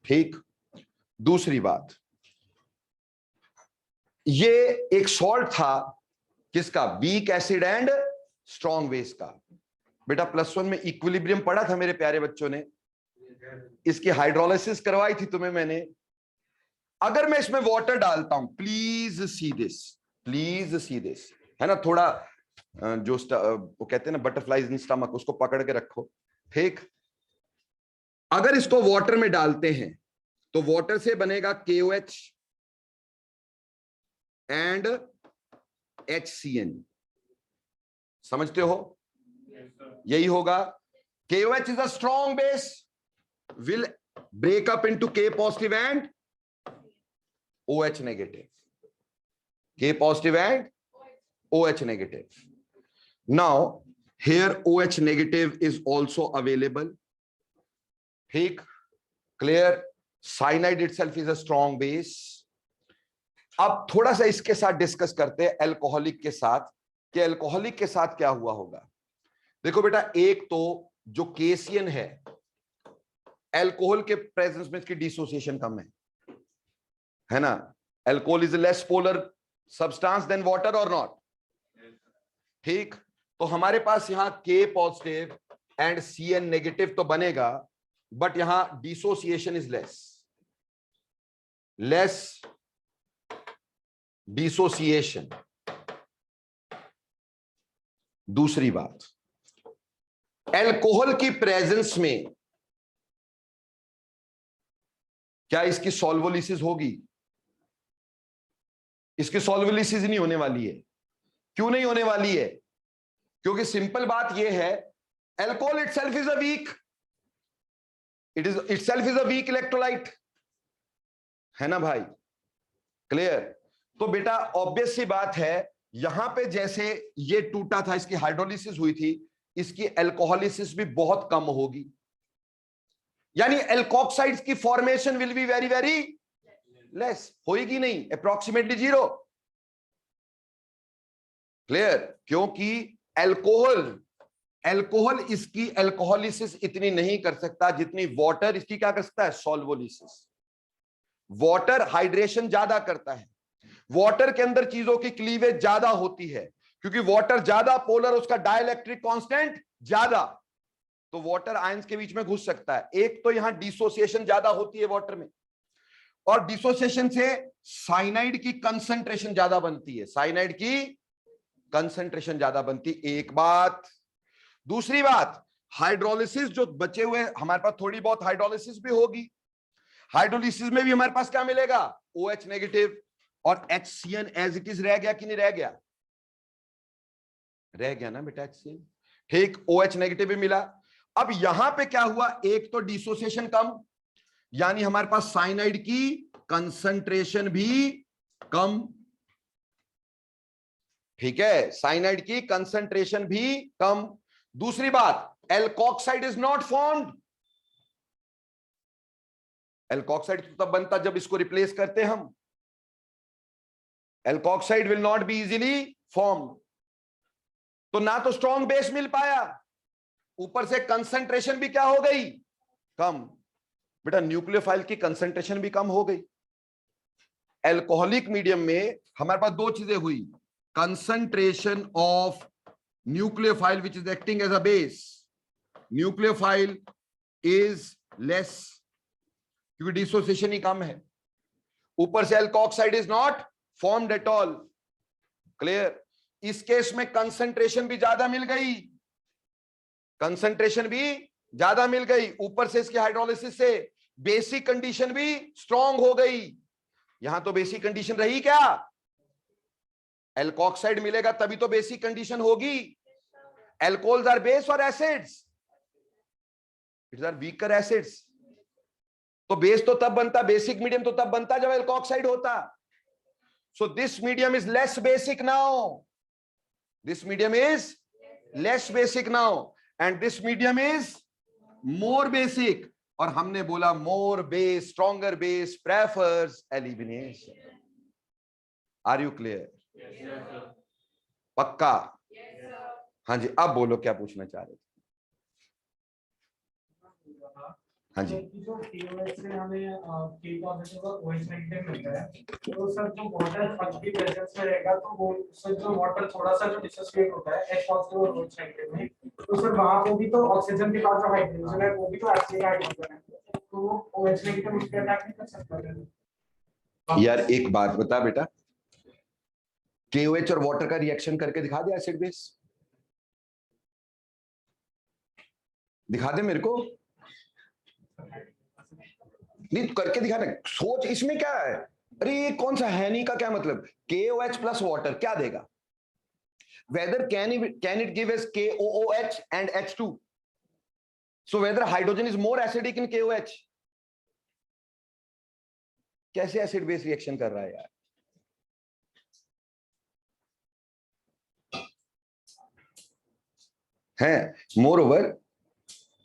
ठीक. दूसरी बात, ये एक सॉल्ट था किसका? Weak acid and strong base का. बेटा +1 में इक्विलिब्रियम पढ़ा था मेरे प्यारे बच्चों ने, इसकी हाइड्रोलिसिस करवाई थी तुम्हें मैंने. अगर मैं इसमें वाटर डालता हूं, प्लीज सी दिस, है ना, थोड़ा जो वो कहते हैं ना बटरफ्लाइज इन स्टमक, उसको पकड़ के रखो, ठीक. अगर इसको वाटर में डालते हैं तो वाटर से बनेगा KOH एंड HCN. समझते हो? यही होगा. KOH is a strong base, will break up into K positive and OH negative. K positive and OH negative. Now here OH negative is also available. ठीक, clear. Cyanide itself is a strong base. अब थोड़ा सा इसके साथ discuss करते हैं alcoholic K साथ, कि अल्कोहलिक के साथ क्या हुआ होगा. देखो बेटा, एक तो जो KCN है, अल्कोहल के प्रेजेंस में इसकी डिसोसिएशन कम है ना. Alcohol is less polar substance than water or not, ठीक. तो हमारे पास यहां K positive and CN negative तो बनेगा, बट यहां डिसोसिएशन इज लेस डिसोसिएशन. दूसरी बात, अल्कोहल की प्रेजेंस में क्या इसकी सॉल्वोलिसिस होगी? इसकी सॉल्वोलिसिस नहीं होने वाली है. क्यों नहीं होने वाली है? क्योंकि सिंपल बात यह है, alcohol itself is a weak, itself is a weak electrolyte, है ना भाई. क्लियर. तो बेटा ऑब्वियस सी बात है, यहां पे जैसे ये टूटा था, इसकी हाइड्रोलिसिस हुई थी, इसकी अल्कोहलिसिस भी बहुत कम होगी. यानी अल्कोक्साइड्स की formation will be very very less, होगी नहीं, अप्रोक्सीमेटली 0. क्लियर. क्योंकि अल्कोहल इसकी अल्कोहलिसिस इतनी नहीं कर सकता जितनी वाटर इसकी क्या कर सकता है? सॉल्वोलिसिस. वाटर हाइड्रेशन ज्यादा करता है, वाटर के अंदर चीजों की क्लीवेज ज्यादा होती है, क्योंकि वाटर ज्यादा पोलर, उसका डाइलेक्ट्रिक कांस्टेंट ज्यादा, तो वाटर आयंस के बीच में घुस सकता है. एक तो यहां डिसोसिएशन ज्यादा होती है वाटर में, और डिसोसिएशन से साइनाइड की कंसंट्रेशन ज्यादा बनती है, साइनाइड की कंसंट्रेशन ज्यादा बनती. एक बात. दूसरी बात, हाइड्रोलिसिस जो बचे हुए हमारे पास थोड़ी बहुत हाइड्रोलिसिस भी होगी. हाइड्रोलिसिस में भी हमारे पास क्या मिलेगा? OH नेगेटिव, और HCN एज इट इज रह गया कि नहीं रह गया? रह गया ना बेटा HCN, ठीक. OH नेगेटिव भी मिला. अब यहां पे क्या हुआ? एक तो डिसोसिएशन कम, यानी हमारे पास साइनाइड की कंसंट्रेशन भी कम, ठीक है, साइनाइड की कंसंट्रेशन भी कम. दूसरी बात, alkoxide is not formed. Alkoxide तो तब बनता जब इसको रिप्लेस करते हम. Alkoxide will not be easily formed. तो ना तो स्ट्रॉन्ग बेस मिल पाया, ऊपर से कंसंट्रेशन भी क्या हो गई? कम. बेटा न्यूक्लियोफाइल की कंसंट्रेशन भी कम हो गई. अल्कोहलिक मीडियम में हमारे पास दो चीजें हुई, concentration of nucleophile which is acting as a base, nucleophile is less, क्योंकि डिसोसिएशन ही कम है. ऊपर से alkoxide is not formed at all. Clear? इस केस में कंसंट्रेशन भी ज्यादा मिल गई, कंसंट्रेशन भी ज्यादा मिल गई, ऊपर से इसकी हाइड्रोलिसिस से बेसिक कंडीशन भी स्ट्रांग हो गई। यहां तो बेसिक कंडीशन रही क्या? एल्कोक्साइड मिलेगा तभी तो बेसिक कंडीशन होगी। एल्कोहल्स आर बेस और acids, it's are weaker acids. तो बेस तो तब बनता, बेसिक मीडियम तो तब बनता जब एल्कोक्साइड होता। So this medium is less basic now, this medium is less basic now and this medium is more basic. और हमने बोला more base, stronger base prefers elimination. Are you clear? पक्का? हाँ जी, अब बोलो क्या पूछना चाह रहे थे? हाँ जी, जो KOH से हमें K पॉजिटिव और OH नेगेटिव मिलता है, तो सर जो वाटर पॉजिटिव प्रेजेंस में रहेगा तो वो सर जो वाटर थोड़ा सा जो डिसोसिएट होता है H पॉजिटिव और OH नेगेटिव में, तो सर वहां पे भी तो ऑक्सीजन के पास जो हाइड्रोजन है वो भी तो एसिड हाइड्रोजन है, तो वो OH नेगेटिव उस पे अटैक नहीं कर सकता। यार एक बात बता बेटा, KOH और वाटर का रिएक्शन करके दिखा दे, एसिड बेस दिखा दे मेरे को। नहीं करके दिखा दे, सोच इसमें क्या है। अरे ये कौन सा है नहीं का क्या मतलब? KOH प्लस वाटर क्या देगा? whether can it give us KOOH and H2? so whether hydrogen is more acidic in KOH? कैसे एसिड बेस रिएक्शन कर रहा है यार? है मोर ओवर,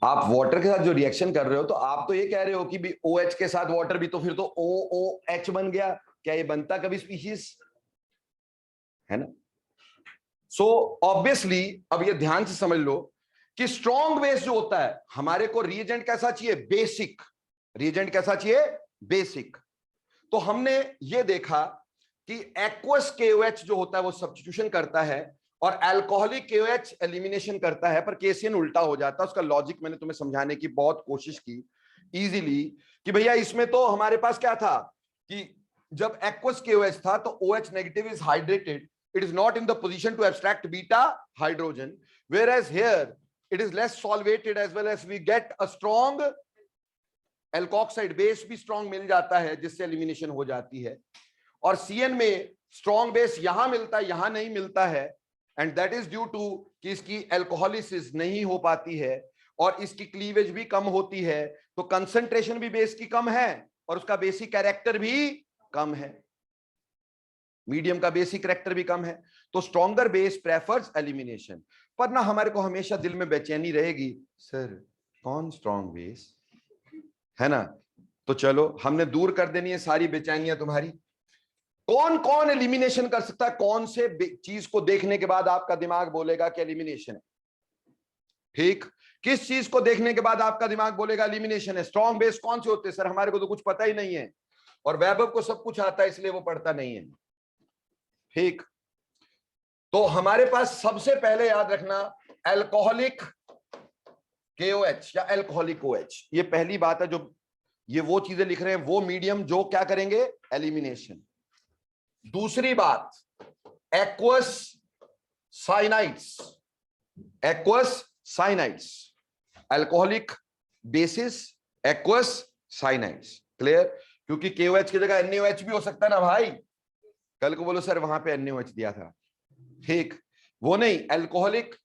आप वाटर के साथ जो रिएक्शन कर रहे हो तो आप तो ये कह रहे हो कि भी OH के साथ वाटर भी तो फिर तो OOH बन गया। क्या ये बनता कभी स्पीशीज? है ना? सो ऑब्वियसली अब ये ध्यान से समझ लो कि स्ट्रॉन्ग बेस जो होता है, हमारे को रिएजेंट कैसा चाहिए? बेसिक। रिएजेंट कैसा चाहिए? बेसिक। तो हमने ये देखा कि एक्वस KOH जो होता है वो सब्स्टिट्यूशन करता है और अल्कोहलिक KOH एलिमिनेशन करता है, पर केसियन उल्टा हो जाता है। उसका लॉजिक मैंने तुम्हें समझाने की बहुत कोशिश की इजीली कि भैया इसमें तो हमारे पास क्या था कि जब एक्वस KOH था तो OH negative is hydrated, it is not in the position to abstract beta hydrogen, whereas here it is less solvated as well as we get a strong alkoxide base भी strong मिल जाता है जिससे elimination हो जाती है। और CN में strong base यहां मिलता है, यहां नहीं मिलता है, and that is due to कि इसकी एल्कोहलिसिस नहीं हो पाती है और इसकी क्लीवेज भी कम होती है, तो कंसंट्रेशन भी बेस की कम है और उसका बेसिक कैरेक्टर भी कम है, मीडियम का बेसिक कैरेक्टर भी कम है। तो स्ट्रॉन्गर बेस प्रेफर्स एलिमिनेशन। पर ना हमारे को हमेशा दिल में बेचैनी रहेगी, सर कौन स्ट्रॉन्ग बेस है ना? तो चलो हमने दूर कर देनी है सारी बेचैनियां तुम्हारी। कौन कौन एलिमिनेशन कर सकता है? कौन से चीज को देखने के बाद आपका दिमाग बोलेगा कि एलिमिनेशन है? ठीक, किस चीज को देखने के बाद आपका दिमाग बोलेगा एलिमिनेशन है? स्ट्रॉन्ग बेस कौन से होते हैं? सर हमारे को तो कुछ पता ही नहीं है, और वैभव को सब कुछ आता है इसलिए वो पढ़ता नहीं है। ठीक, तो हमारे पास सबसे पहले याद रखना अल्कोहलिक KOH या अल्कोहलिक OH, ये पहली बात है। जो ये वो चीजें लिख रहे हैं वो मीडियम जो क्या करेंगे? एलिमिनेशन। दूसरी बात aqueous cyanides, aqueous cyanides, alcoholic basis aqueous cyanides. Clear? क्योंकि KOH की जगह NaOH भी हो सकता है ना भाई। कल को बोलो सर वहां पे NaOH दिया था, ठीक, वो नहीं, अल्कोहलिक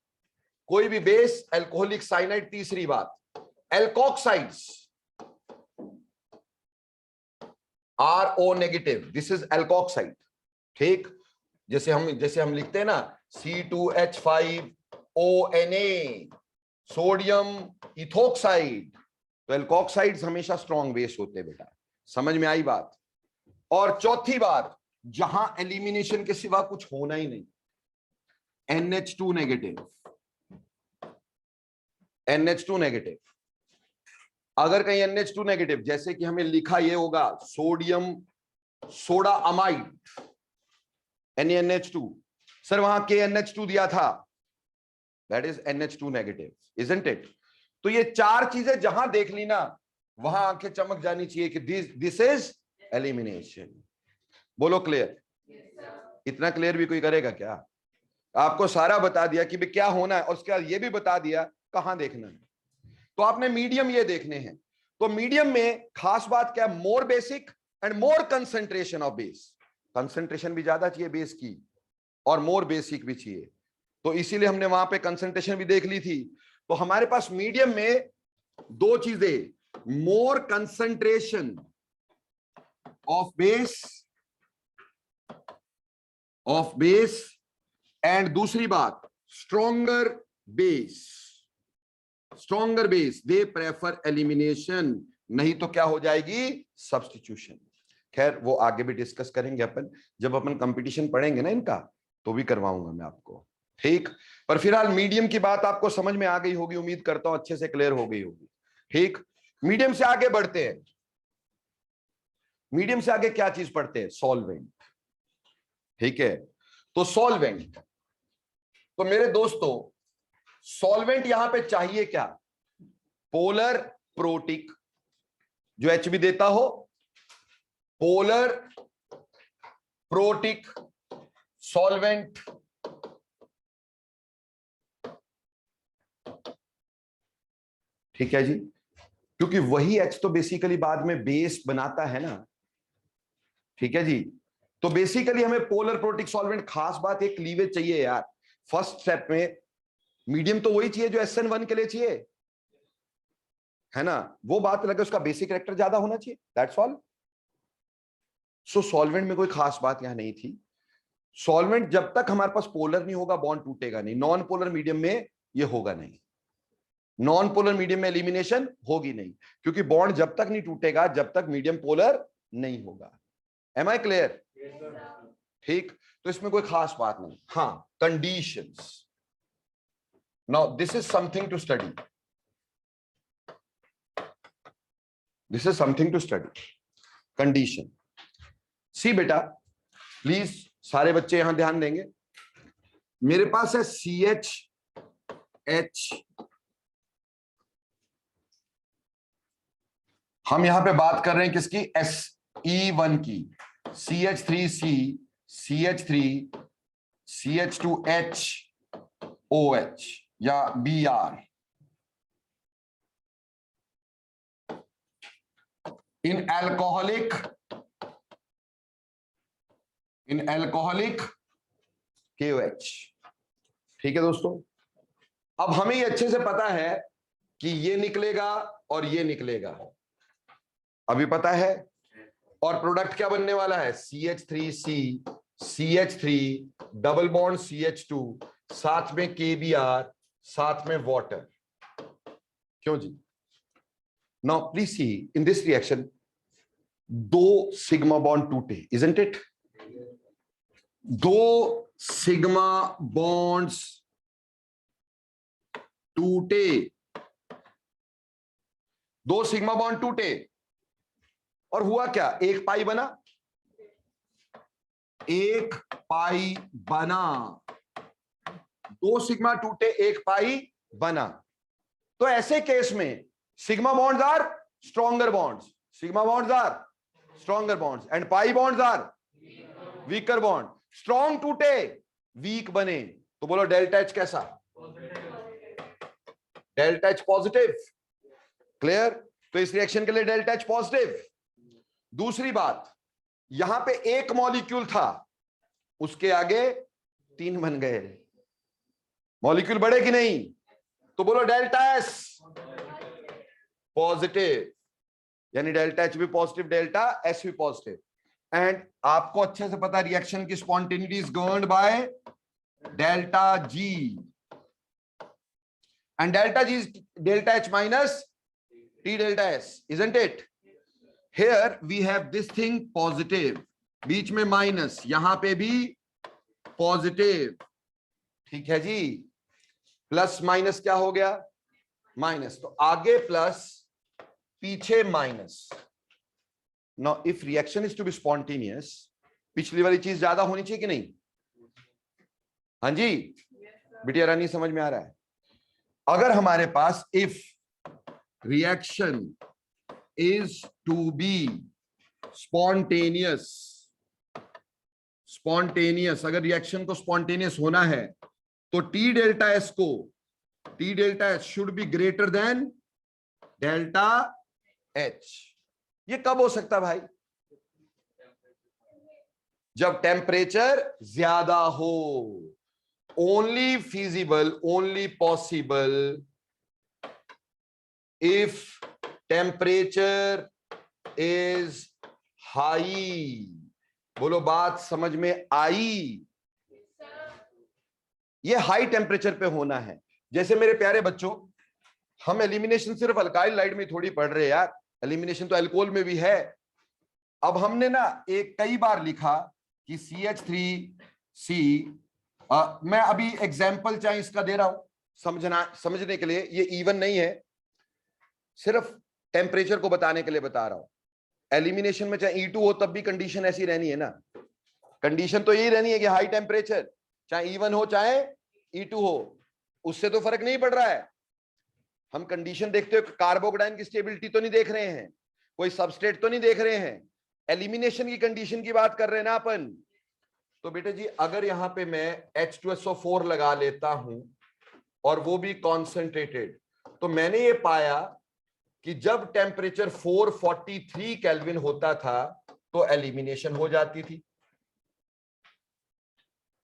कोई भी बेस, अल्कोहलिक साइनाइड। तीसरी बात एल्कोक्साइड्स RO negative, this is alkoxide. ठीक, जैसे हम लिखते हैं ना C2H5ONa, सोडियम इथोक्साइड, तो एल्कोक्साइड्स हमेशा स्ट्रॉन्ग बेस होते हैं बेटा। समझ में आई बात? और चौथी बात, जहां एलिमिनेशन के सिवा कुछ होना ही नहीं, NH2 नेगेटिव, NH2 नेगेटिव। अगर कहीं NH2 नेगेटिव, जैसे कि हमें लिखा ये होगा sodium soda amide NaNH2, sir वहां KNH2 दिया था, that is NH2 negative, isn't it? तो ये चार चीजें जहां देख ली ना, वहां आंखें चमक जानी चाहिए कि दिस इज एलिमिनेशन। बोलो क्लियर? इतना क्लियर भी कोई करेगा क्या? आपको सारा बता दिया कि भाई क्या होना है और उसके बाद ये भी बता दिया कहां देखना है। तो आपने मीडियम ये देखने हैं। तो मीडियम में खास बात क्या है? मोर basic and more concentration of base. Concentration भी ज्यादा चाहिए बेस की और मोर बेसिक भी चाहिए, तो इसीलिए हमने वहां पे कंसंट्रेशन भी देख ली थी। तो हमारे पास मीडियम में दो चीजें, मोर कंसंट्रेशन ऑफ बेस एंड दूसरी बात stronger base they prefer elimination, नहीं तो क्या हो जाएगी? सब्स्टिट्यूशन। खैर वो आगे भी डिस्कस करेंगे अपन, जब अपन कंपटीशन पढ़ेंगे ना इनका तो भी करवाऊंगा मैं आपको, ठीक। पर फिलहाल मीडियम की बात आपको समझ में आ गई होगी, उम्मीद करता हूं अच्छे से क्लियर हो गई होगी, ठीक। मीडियम से आगे बढ़ते हैं। मीडियम से आगे क्या चीज पढ़ते हैं? सॉल्वेंट, ठीक है। तो सॉल्वेंट, तो मेरे दोस्तों सॉल्वेंट यहां पे चाहिए क्या? पोलर प्रोटिक, जो एच भी देता हो, पोलर प्रोटिक सॉल्वेंट, ठीक है जी। क्योंकि वही एच तो बेसिकली बाद में बेस बनाता है ना, ठीक है जी। तो बेसिकली हमें पोलर प्रोटिक सॉल्वेंट, खास बात एक क्लीवेज चाहिए यार फर्स्ट स्टेप में। मीडियम तो वही चाहिए जो SN1 के लिए चाहिए, है ना, वो बात लगे, उसका बेसिक कैरेक्टर ज्यादा होना चाहिए, दैट्स ऑल। सो सॉल्वेंट में कोई खास बात यहां नहीं थी। सॉल्वेंट जब तक हमारे पास पोलर नहीं होगा बॉन्ड टूटेगा नहीं, नॉन पोलर मीडियम में ये होगा नहीं, नॉन पोलर मीडियम में एलिमिनेशन होगी नहीं, क्योंकि बॉन्ड जब तक नहीं टूटेगा जब तक मीडियम पोलर नहीं होगा। Am I clear? ठीक, तो इसमें कोई खास बात नहीं। हाँ, conditions, now this is something to study, this is something to study. Conditions, see बेटा प्लीज सारे बच्चे यहां ध्यान देंगे। मेरे पास है CH, हम यहां पे बात कर रहे हैं किसकी? SE1 की, CH3C, CH3, CH2HOH या Br। इन एल्कोहलिक KOH, ठीक है दोस्तों। अब हमें ये अच्छे से पता है कि ये निकलेगा और ये निकलेगा, अभी पता है। और प्रोडक्ट क्या बनने वाला है? CH3C, CH3 double bond CH2, साथ में KBr, साथ में वाटर, क्यों जी? Now please see in this reaction, दो सिग्मा बॉन्ड टूटे, इजंट इट? दो सिग्मा बॉन्ड्स टूटे, दो सिग्मा बॉन्ड टूटे और हुआ क्या? एक पाई बना, एक पाई बना, दो सिग्मा टूटे एक पाई बना। तो ऐसे केस में sigma bonds are stronger bonds, sigma bonds are stronger bonds and pi bonds are weaker bond. Strong टूटे वीक बने, तो बोलो डेल्टा एच कैसा? Delta H positive, clear? तो इस रिएक्शन के लिए डेल्टा एच पॉजिटिव। दूसरी बात, यहां पे एक मॉलिक्यूल था, उसके आगे 3 बन गए, मॉलिक्यूल बढ़े कि नहीं? तो बोलो डेल्टा एस पॉजिटिव, यानी डेल्टा एच भी पॉजिटिव, डेल्टा एस भी पॉजिटिव। एंड आपको अच्छे से पता, रिएक्शन की spontaneity is governed by delta G, and delta G is delta H minus T delta S, isn't it? Here we have this thing positive, बीच में minus, यहां पे भी पॉजिटिव, ठीक है जी। प्लस माइनस क्या हो गया? माइनस, तो आगे प्लस पीछे minus. Now if reaction is to be spontaneous, पिछली वाली चीज ज्यादा होनी चाहिए कि नहीं? हाँ जी बिटिया रानी, समझ में आ रहा है? अगर हमारे पास if reaction is to be spontaneous, spontaneous, अगर रिएक्शन को स्पॉन्टेनियस होना है तो टी डेल्टा एस को, T delta S should be greater than delta H. ये कब हो सकता भाई? जब टेम्परेचर ज्यादा हो। Only feasible, only possible if temperature is high. बोलो बात समझ में आई? ये हाई टेम्परेचर पे होना है। जैसे मेरे प्यारे बच्चों, हम एलिमिनेशन सिर्फ अल्काइल लाइट में थोड़ी पढ़ रहे यार, एलिमिनेशन तो अल्कोहल में भी है। अब हमने ना एक कई बार लिखा कि CH3C, मैं अभी एग्जाम्पल चाहे इसका दे रहा हूं समझने के लिए, ये इवन नहीं है, सिर्फ टेम्परेचर को बताने के लिए बता रहा हूं। एलिमिनेशन में चाहे E2 हो तब भी कंडीशन ऐसी रहनी है ना, कंडीशन तो यही रहनी है कि हाई टेम्परेचर, चाहे E1 हो चाहे E2 हो, उससे तो फर्क नहीं पड़ रहा है। हम कंडीशन देखते हो, कार्बोकेटाइन की स्टेबिलिटी तो नहीं देख रहे हैं, कोई सबस्ट्रेट तो नहीं देख रहे हैं, एलिमिनेशन की कंडीशन की बात कर रहे हैं ना अपन। तो बेटे जी अगर यहां पे मैं H2SO4 लगा लेता हूं और वो भी कॉन्सेंट्रेटेड, तो मैंने ये पाया कि जब टेम्परेचर 443 केल्विन होता था तो एलिमिनेशन हो जाती थी।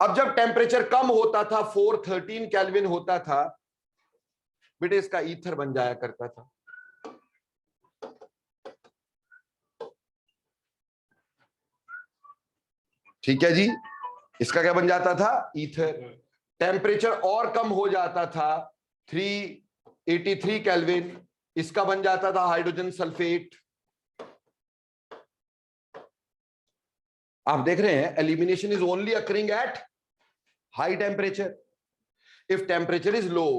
अब जब टेम्परेचर कम होता था, 413 केल्विन होता था, बेटे इसका ईथर बन जाया करता था। ठीक है जी, इसका क्या बन जाता था? ईथर। टेम्परेचर और कम हो जाता था, 383 केल्विन, इसका बन जाता था हाइड्रोजन सल्फेट। आप देख रहे हैं elimination is only occurring at high temperature. If temperature is low,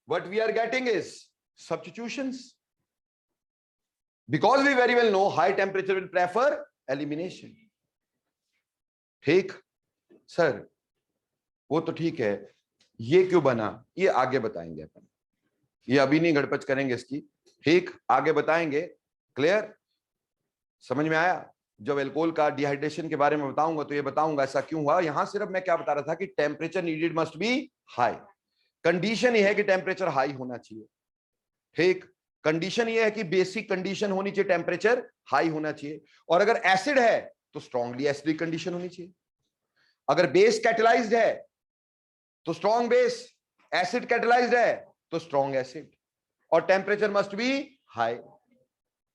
what we are getting is substitutions, because we very well know high temperature will prefer elimination. ठीक सर, वो तो ठीक है, ये क्यों बना ये आगे बताएंगे अपन, ये अभी नहीं गड़पच करेंगे इसकी, ठीक आगे बताएंगे। क्लियर? समझ में आया? जब एल्कोहल का डिहाइड्रेशन के बारे में बताऊंगा तो ये बताऊंगा ऐसा क्यों हुआ। यहां सिर्फ मैं क्या बता रहा था कि temperature needed must be high. Condition ये है कि टेम्परेचर हाई होना चाहिए। ठीक, कंडीशन ये है कि बेसिक कंडीशन होनी चाहिए, टेम्परेचर हाई होना चाहिए। और अगर एसिड है तो स्ट्रांगली एसिडिक कंडीशन होनी चाहिए। अगर बेस कैटेलाइज्ड है तो स्ट्रॉन्ग बेस, एसिड कैटेलाइज्ड है तो स्ट्रॉन्ग एसिड, और टेम्परेचर मस्ट बी हाई।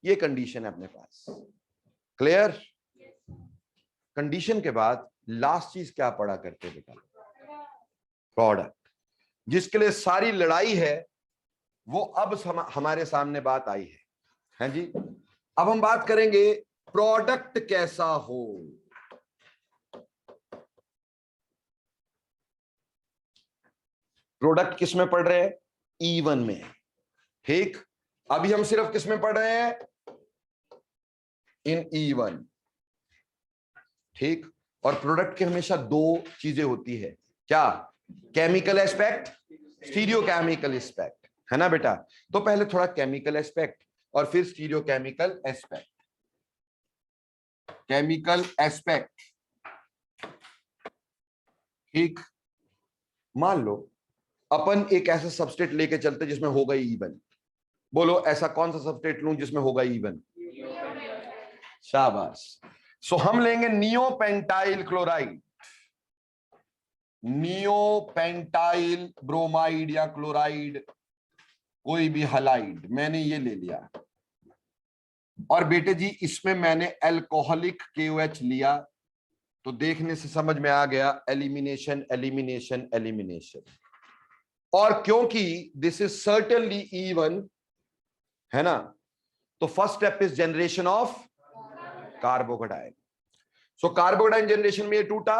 ये कंडीशन है अपने पास। क्लियर? कंडीशन के बाद लास्ट चीज क्या पढ़ा करते बेटा? प्रोडक्ट, जिसके लिए सारी लड़ाई है, वो अब हमारे सामने बात आई है जी। अब हम बात करेंगे प्रोडक्ट कैसा हो। प्रोडक्ट किस में पढ़ रहे हैं? E1 में। ठीक, अभी हम सिर्फ किस में पढ़ रहे हैं? इन E1। ठीक, और प्रोडक्ट के हमेशा दो चीजें होती है, क्या? केमिकल एस्पेक्ट, स्टीरियोकेमिकल एस्पेक्ट, है ना बेटा? तो पहले थोड़ा केमिकल एस्पेक्ट और फिर स्टीरियोकेमिकल एस्पेक्ट। केमिकल एस्पेक्ट, ठीक, मान लो अपन एक ऐसा सबस्ट्रेट लेके चलते जिसमें होगा E1। बोलो ऐसा कौन सा सबस्ट्रेट लूं जिसमें होगा E1? शाबाश। सो हम लेंगे नियोपेंटाइल क्लोराइड, नियोपेंटाइल ब्रोमाइड या क्लोराइड, कोई भी हलाइड, मैंने ये ले लिया। और बेटे जी इसमें मैंने अल्कोहलिक KOH लिया, तो देखने से समझ में आ गया एलिमिनेशन एलिमिनेशन एलिमिनेशन। और क्योंकि दिस इज सर्टेनली E1, है ना, तो first step is generation of carbocation. So carbocation generation में ये टूटा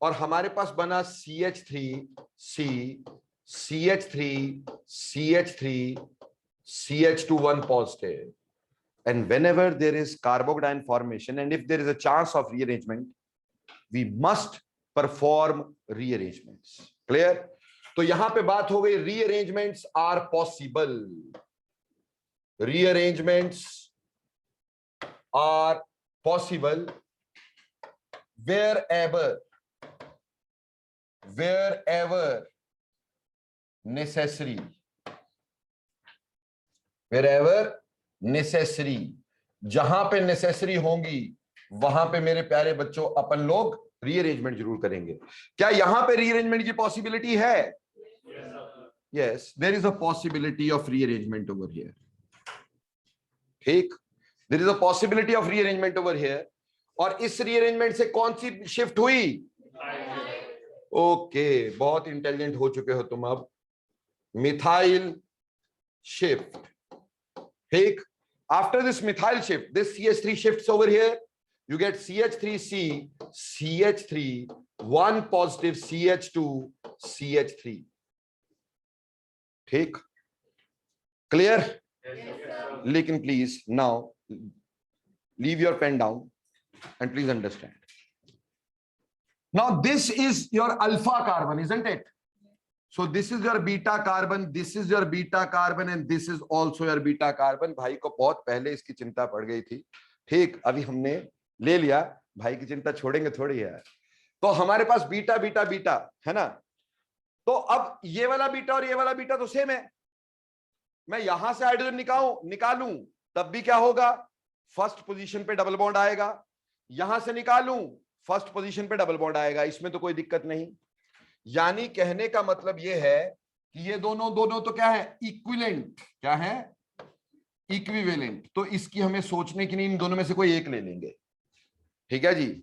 और हमारे पास बना CH3C, CH3, CH3, CH2 positive. And whenever there is carbocation formation and if there is a chance of rearrangement, we must perform rearrangements. Clear? तो यहां पे बात हो गई, rearrangements are possible. Rearrangements are possible wherever necessary, wherever necessary, जहां पे necessary होंगी वहां पे मेरे प्यारे बच्चों अपन लोग रीअरेंजमेंट जरूर करेंगे। क्या यहां पे रीअरेंजमेंट की पॉसिबिलिटी है? Yes, there is a possibility of rearrangement over here. ठीक, there is a possibility of rearrangement over here. और इस रीअरेंजमेंट से कौन सी शिफ्ट हुई? ओके, बहुत इंटेलिजेंट हो चुके हो तुम अब। Methyl shift. ठीक, after this methyl shift, this CH3 shifts over here, you get CH3C, CH3, 1 positive CH2, CH3. ठीक, clear? लेकिन please now leave your pen down and please understand. Now this is your alpha carbon, isn't it? So this is your beta carbon, this is your beta carbon and this is also your beta carbon. भाई को बहुत पहले इसकी चिंता पड़ गई थी। ठीक, अभी हमने ले लिया, भाई की चिंता छोड़ेंगे थोड़ी यार। तो हमारे पास बीटा बीटा बीटा है ना, तो अब ये वाला बीटा और ये वाला बीटा तो सेम है। मैं यहां से हाइड्रोजन निकालूं तब भी क्या होगा? फर्स्ट पोजीशन पे डबल बॉन्ड आएगा। यहां से निकालूं फर्स्ट पोजीशन पे डबल बॉन्ड आएगा, इसमें तो कोई दिक्कत नहीं। यानी कहने का मतलब यह है कि ये दोनों तो क्या है? इक्विवेलेंट। क्या है? इक्विवेलेंट। तो इसकी हमें सोचने की नहीं, इन दोनों में से कोई एक ले लेंगे। ठीक है जी।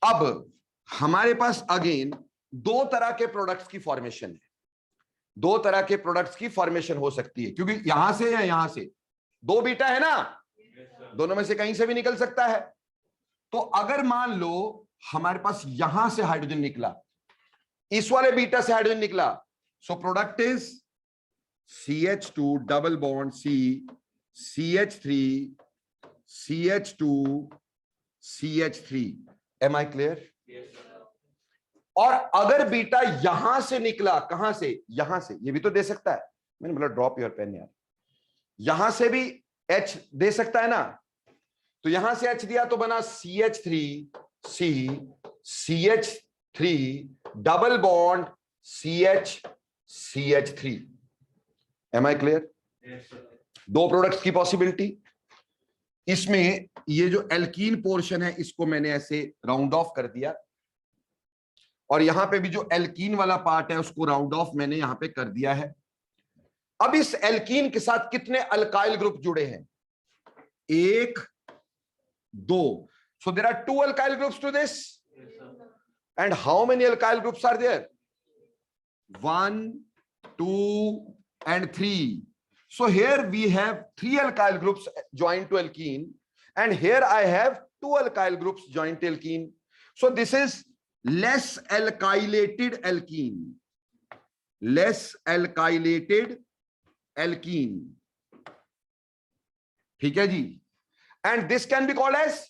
अब हमारे पास अगेन दो तरह के प्रोडक्ट्स की फॉर्मेशन है। दो तरह के प्रोडक्ट्स की फॉर्मेशन हो सकती है, क्योंकि यहां से या यहां से दो बीटा है ना, दोनों में से कहीं से भी निकल सकता है। तो अगर मान लो हमारे पास यहां से हाइड्रोजन निकला, इस वाले बीटा से हाइड्रोजन निकला, so product is CH2 double bond C, CH3, CH2, CH3। Am I clear? और अगर बीटा यहां से निकला, कहां से? यहां से, ये भी तो दे सकता है। मैंने बोला ड्रॉप योर पेन यार। यहां से भी H दे सकता है ना, तो यहां से H दिया तो बना CH3C, CH3 double bond CH, CH3। Am I clear? दो प्रोडक्ट्स की पॉसिबिलिटी। इसमें ये जो एल्कीन पोर्शन है इसको मैंने ऐसे राउंड ऑफ कर दिया, और यहां पे भी जो एल्कीन वाला पार्ट है उसको राउंड ऑफ मैंने यहां पे कर दिया है। अब इस एल्कीन के साथ कितने अल्काइल ग्रुप जुड़े हैं? 1, 2। So there are 2 alkyl groups to this. And how many alkyl groups are there? 1, 2 and 3. So here we have 3 alkyl groups joined to alkene, and here I have 2 alkyl groups joined to alkene. So this is less alkylated alkene. Less alkylated alkene. ठीक है जी? And this can be called as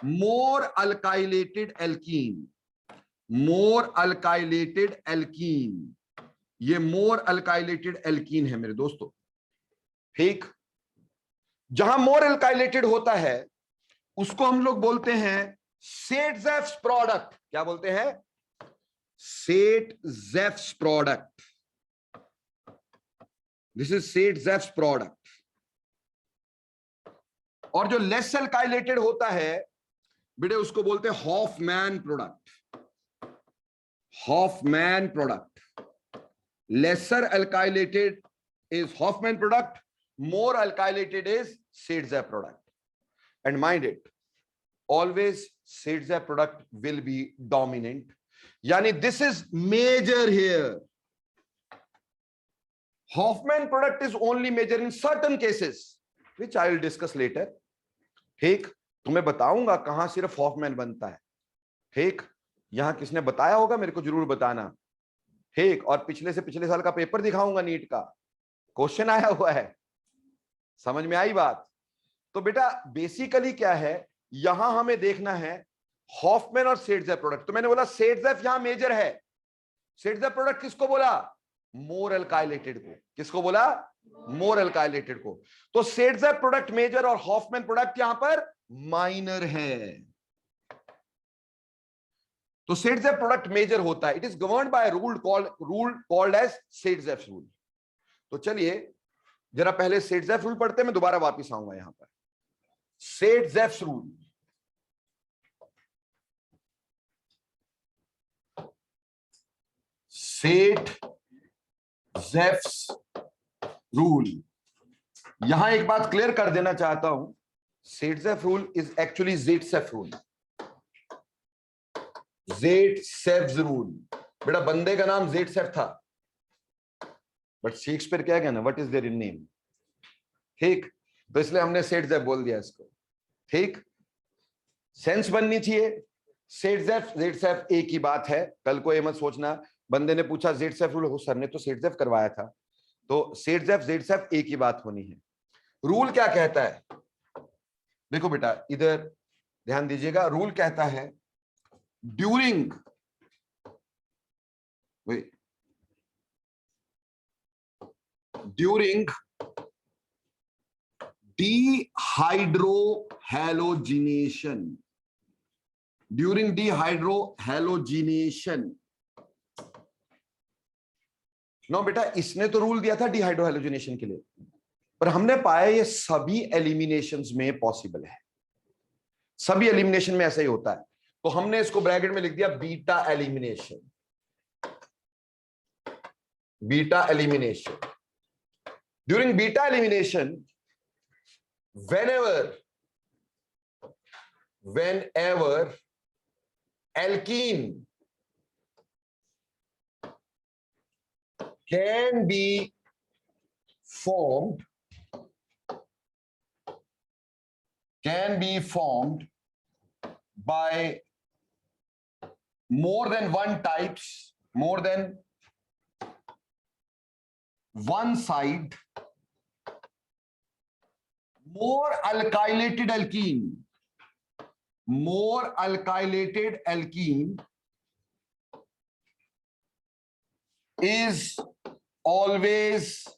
more alkylated alkene. More alkylated alkene. ये more alkylated alkene है मेरे दोस्तों। ठीक, जहां more alkylated होता है उसको हम लोग बोलते हैं Saint-Joseph प्रोडक्ट। क्या बोलते हैं? Saint-Joseph product. This is Saint-Joseph product. और जो लेस अल्काइलेटेड होता है बेटे उसको बोलते हैं Hofmann product. Hofmann product. Lesser alkylated is Hofmann product, more alkylated is Saint-Joseph product. And mind it, always Saint-Joseph product will be dominant, यानी this is major here. Hofmann product is only major in certain cases which I will discuss later। ठीक, तुम्हें बताऊंगा कहां सिर्फ Hoffmann बनता है। ठीक, यहां किसने बताया होगा मेरे को जरूर बताना। ठीक, और पिछले से पिछले साल का पेपर दिखाऊंगा, नीट का क्वेश्चन आया हुआ है। समझ में आई बात? तो बेटा बेसिकली क्या है, यहां हमें देखना है हॉफमैन और Saint-Joseph प्रोडक्ट। तो मैंने बोला Saint-Joseph यहां मेजर है। Saint-Joseph प्रोडक्ट किसको बोला? मोर अल्काइलेटेड को। किसको बोला? मोर अल्काइलेटेड को। तो Saint-Joseph प्रोडक्ट मेजर और हॉफमैन प्रोडक्ट यहां पर माइनर है। तो सेट्स प्रोडक्ट मेजर होता है। It is governed by rule called Saytzeff's rule. तो चलिए जरा पहले सेट्स रूल पढ़ते हैं, मैं दोबारा वापस आऊंगा यहां पर। सेट्स रूल, सेट्स रूल, यहां एक बात क्लियर कर देना चाहता हूं, Saytzeff's rule is actually Saytzeff rule. Saytzeff rule, बेटा बंदे का नाम ज़ेट्सेफ था, बट शेक्सपियर क्या कहना, व्हाट इज देयर नेम, ठीक, तो इसलिए हमने सेट्स बोल दिया इसको, ठीक। सेंस बननी चाहिए, सेट्स एक ही बात है। कल को ये मत सोचना बंदे ने पूछा ज़ेट्सेफ रूल, सर ने तो सेट्स करवाया था, तो सेट्स एक ही बात होनी है। रूल क्या कहता है, देखो बेटा इधर ध्यान दीजिएगा, रूल कहता है during dehydrohallucination, during dehydrohallucination। No बेटा इसने तो रूल दिया था डिहाइड्रोहैलोजिनेशन के लिए, पर हमने पाया ये सभी एलिमिनेशंस में पॉसिबल है, सभी एलिमिनेशन में ऐसा ही होता है, तो हमने इसको ब्रैकेट में लिख दिया beta elimination. Beta elimination, during beta elimination whenever alkene can be formed by more than one types, more than one side, more alkylated alkene is always